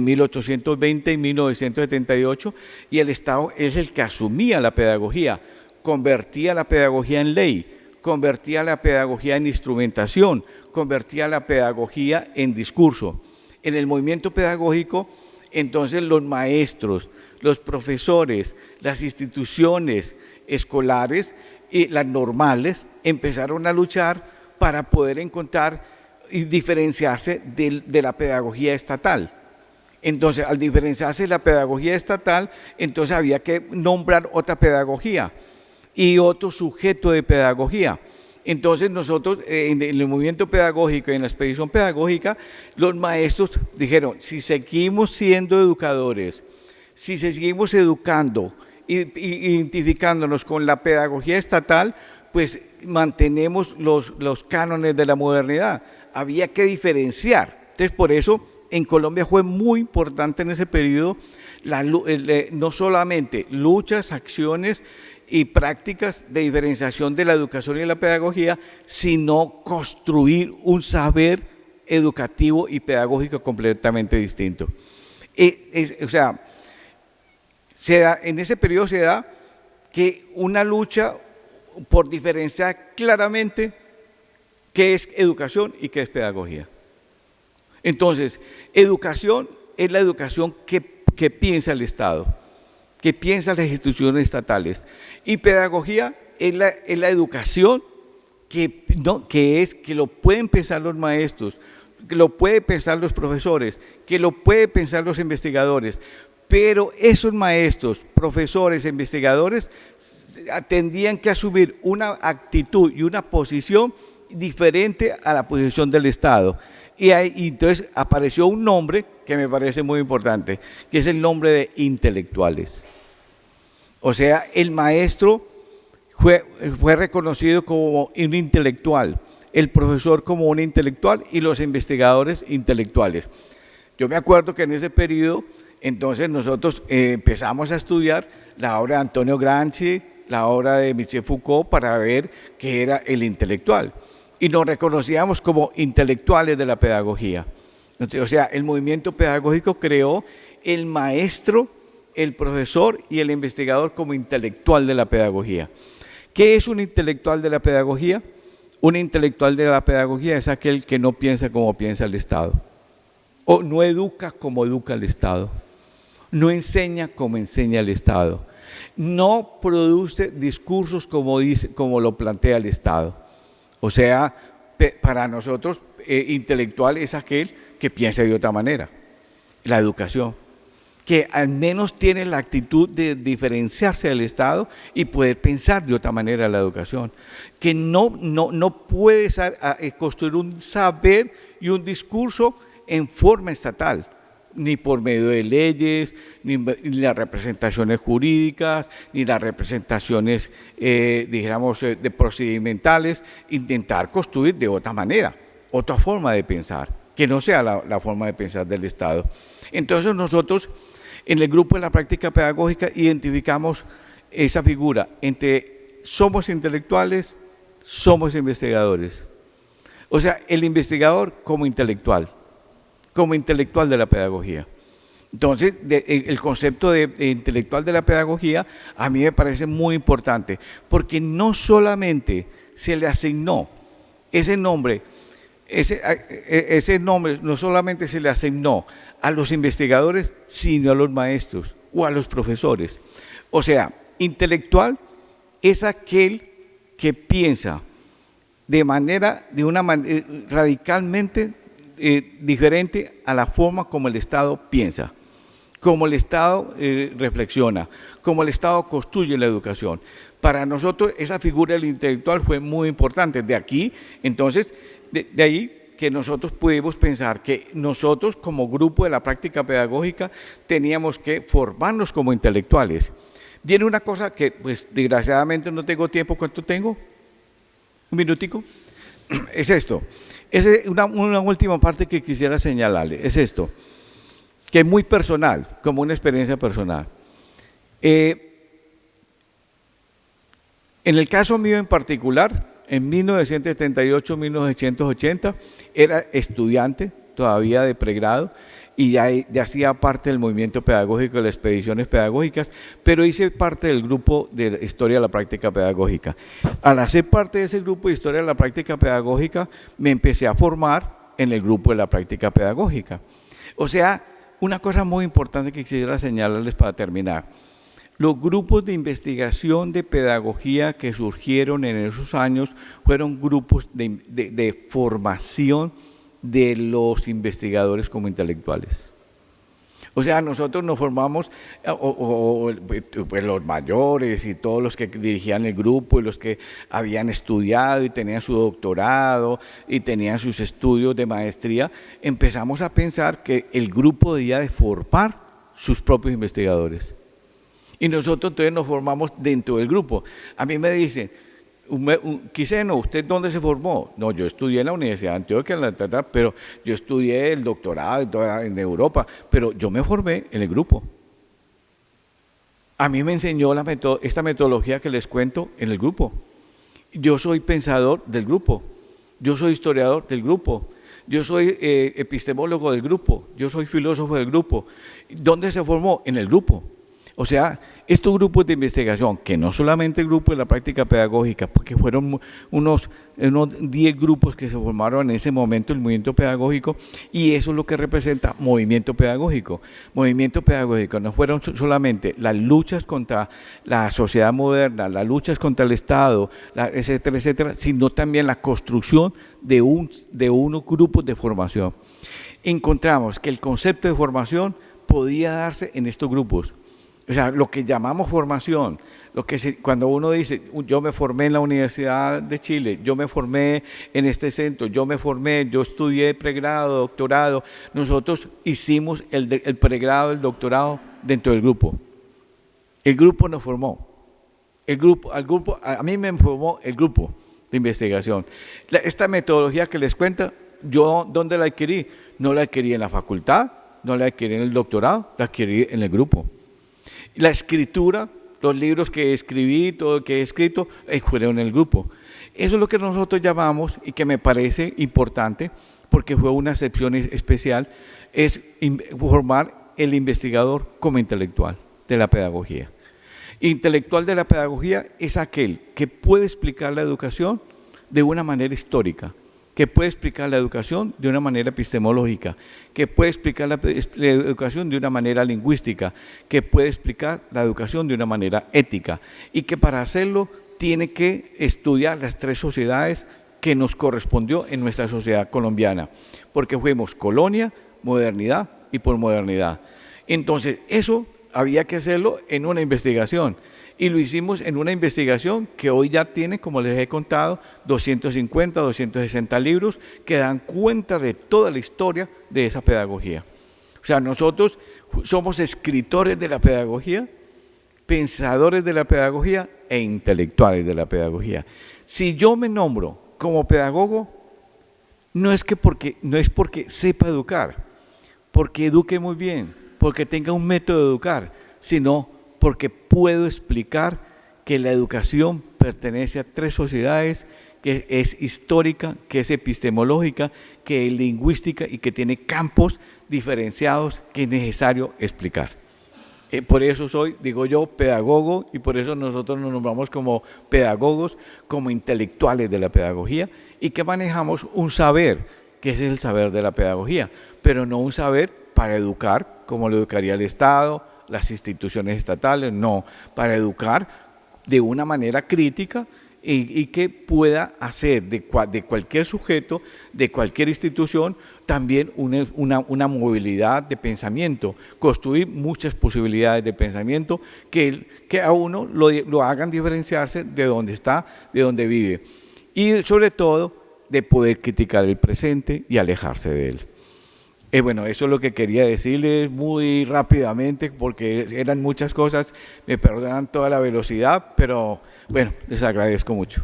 1820 y 1978, y el Estado es el que asumía la pedagogía, convertía la pedagogía en ley, convertía la pedagogía en instrumentación, convertía la pedagogía en discurso. En el movimiento pedagógico, entonces los maestros, los profesores, las instituciones escolares y las normales empezaron a luchar para poder encontrar y diferenciarse de la pedagogía estatal. Entonces, al diferenciarse de la pedagogía estatal, entonces había que nombrar otra pedagogía y otro sujeto de pedagogía. Entonces nosotros en el movimiento pedagógico y en la expedición pedagógica, los maestros dijeron, si seguimos siendo educadores, si seguimos educando y identificándonos con la pedagogía estatal, pues mantenemos los cánones de la modernidad. Había que diferenciar. Entonces, por eso en Colombia fue muy importante en ese periodo no solamente luchas, acciones y prácticas de diferenciación de la educación y la pedagogía, sino construir un saber educativo y pedagógico completamente distinto. O sea, en ese periodo se da que una lucha por diferenciar claramente qué es educación y qué es pedagogía. Entonces, educación es la educación que piensa el Estado, que piensan las instituciones estatales, y pedagogía es la educación que lo pueden pensar los maestros, que lo pueden pensar los profesores, que lo pueden pensar los investigadores, pero esos maestros, profesores e investigadores tendrían que asumir una actitud y una posición diferente a la posición del Estado. Y entonces apareció un nombre que me parece muy importante, que es el nombre de intelectuales. O sea, el maestro fue reconocido como un intelectual, el profesor como un intelectual y los investigadores intelectuales. Yo me acuerdo que en ese periodo, entonces nosotros empezamos a estudiar la obra de Antonio Gramsci, la obra de Michel Foucault, para ver qué era el intelectual. Y nos reconocíamos como intelectuales de la pedagogía. O sea, el movimiento pedagógico creó el maestro, el profesor y el investigador como intelectual de la pedagogía. ¿Qué es un intelectual de la pedagogía? Un intelectual de la pedagogía es aquel que no piensa como piensa el Estado, o no educa como educa el Estado, no enseña como enseña el Estado, no produce discursos como lo plantea el Estado. O sea, para nosotros intelectual es aquel que piensa de otra manera, la educación, que al menos tiene la actitud de diferenciarse del Estado y poder pensar de otra manera la educación, que no puede construir un saber y un discurso en forma estatal, ni por medio de leyes, ni las representaciones jurídicas, ni las representaciones, digamos, de procedimentales, intentar construir de otra manera, otra forma de pensar, que no sea la forma de pensar del Estado. Entonces nosotros, en el grupo de la práctica pedagógica, identificamos esa figura entre somos intelectuales, somos investigadores. O sea, el investigador como intelectual de la pedagogía. Entonces, el concepto de intelectual de la pedagogía a mí me parece muy importante, porque no solamente se le asignó ese nombre, no solamente se le asignó a los investigadores, sino a los maestros o a los profesores. O sea, intelectual es aquel que piensa de una manera radicalmente diferente a la forma como el Estado piensa, como el Estado reflexiona, como el Estado construye la educación. Para nosotros esa figura del intelectual fue muy importante. De aquí, entonces, de ahí que nosotros pudimos pensar que nosotros como grupo de la práctica pedagógica teníamos que formarnos como intelectuales. Viene una cosa que, pues, desgraciadamente no tengo tiempo. ¿Cuánto tengo? ¿Un minutico? Es esto. Es una última parte que quisiera señalarle, es esto, que es muy personal, como una experiencia personal. En el caso mío en particular, en 1978-1980, era estudiante todavía de pregrado y ya hacía parte del movimiento pedagógico de las expediciones pedagógicas, pero hice parte del grupo de Historia de la Práctica Pedagógica. Al hacer parte de ese grupo de Historia de la Práctica Pedagógica, me empecé a formar en el grupo de la Práctica Pedagógica. O sea, una cosa muy importante que quisiera señalarles para terminar. Los grupos de investigación de pedagogía que surgieron en esos años fueron grupos de formación de los investigadores como intelectuales. O sea, nosotros nos formamos, pues los mayores y todos los que dirigían el grupo y los que habían estudiado y tenían su doctorado y tenían sus estudios de maestría, empezamos a pensar que el grupo debía de formar sus propios investigadores. Y nosotros entonces nos formamos dentro del grupo. A mí me dicen, Quiseno, ¿usted dónde se formó? No, yo estudié en la Universidad de Antioquia, pero yo estudié el doctorado en Europa, pero yo me formé en el grupo. A mí me enseñó esta metodología que les cuento en el grupo. Yo soy pensador del grupo, yo soy historiador del grupo, yo soy epistemólogo del grupo, yo soy filósofo del grupo. ¿Dónde se formó? En el grupo. O sea, estos grupos de investigación, que no solamente el grupo de la práctica pedagógica, porque fueron unos 10 grupos que se formaron en ese momento el movimiento pedagógico, y eso es lo que representa movimiento pedagógico. Movimiento pedagógico no fueron solamente las luchas contra la sociedad moderna, las luchas contra el Estado, etcétera, etcétera, sino también la construcción de unos grupos de formación. Encontramos que el concepto de formación podía darse en estos grupos. O sea, lo que llamamos formación, cuando uno dice, yo me formé en la Universidad de Chile, yo me formé en este centro, yo estudié pregrado, doctorado, nosotros hicimos el pregrado, el doctorado dentro del grupo. El grupo nos formó. A mí me formó el grupo de investigación. Esta metodología que les cuento, yo, ¿dónde la adquirí? No la adquirí en la facultad, no la adquirí en el doctorado, la adquirí en el grupo. La escritura, los libros que escribí, todo lo que he escrito, fueron en el grupo. Eso es lo que nosotros llamamos, y que me parece importante, porque fue una excepción especial, es formar el investigador como intelectual de la pedagogía. Intelectual de la pedagogía es aquel que puede explicar la educación de una manera histórica, que puede explicar la educación de una manera epistemológica, que puede explicar la educación de una manera lingüística, que puede explicar la educación de una manera ética, y que para hacerlo tiene que estudiar las 3 sociedades que nos correspondió en nuestra sociedad colombiana, porque fuimos colonia, modernidad y posmodernidad. Entonces, eso había que hacerlo en una investigación. Y lo hicimos en una investigación que hoy ya tiene, como les he contado, 250, 260 libros que dan cuenta de toda la historia de esa pedagogía. O sea, nosotros somos escritores de la pedagogía, pensadores de la pedagogía e intelectuales de la pedagogía. Si yo me nombro como pedagogo, no es porque sepa educar, porque eduque muy bien, porque tenga un método de educar, sino porque puedo explicar que la educación pertenece a 3 sociedades, que es histórica, que es epistemológica, que es lingüística y que tiene campos diferenciados que es necesario explicar. Por eso digo yo, pedagogo, y por eso nosotros nos nombramos como pedagogos, como intelectuales de la pedagogía, y que manejamos un saber, que ese es el saber de la pedagogía, pero no un saber para educar, como lo educaría el Estado, las instituciones estatales, no, para educar de una manera crítica y que pueda hacer de cualquier sujeto, de cualquier institución, también una movilidad de pensamiento, construir muchas posibilidades de pensamiento que a uno lo hagan diferenciarse de donde está, de donde vive, y sobre todo de poder criticar el presente y alejarse de él. Bueno, eso es lo que quería decirles muy rápidamente, porque eran muchas cosas, me perdonan toda la velocidad, pero bueno, les agradezco mucho.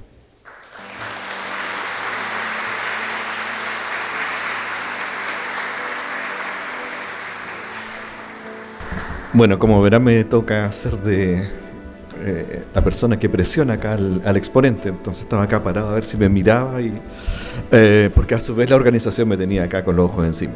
Bueno, como verán, me toca ser de la persona que presiona acá al exponente, entonces estaba acá parado a ver si me miraba, porque a su vez la organización me tenía acá con los ojos encima.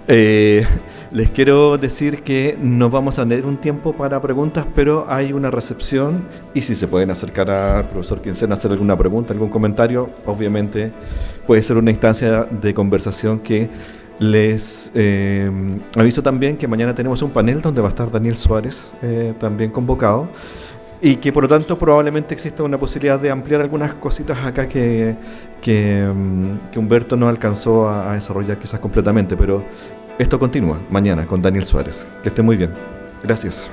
Les quiero decir que nos vamos a tener un tiempo para preguntas, pero hay una recepción, y si se pueden acercar al profesor Quincena a hacer alguna pregunta, algún comentario, obviamente puede ser una instancia de conversación que les aviso también que mañana tenemos un panel donde va a estar Daniel Suárez también convocado, y que por lo tanto probablemente exista una posibilidad de ampliar algunas cositas acá que Humberto no alcanzó a desarrollar quizás completamente, pero esto continúa mañana con Daniel Suárez. Que esté muy bien. Gracias.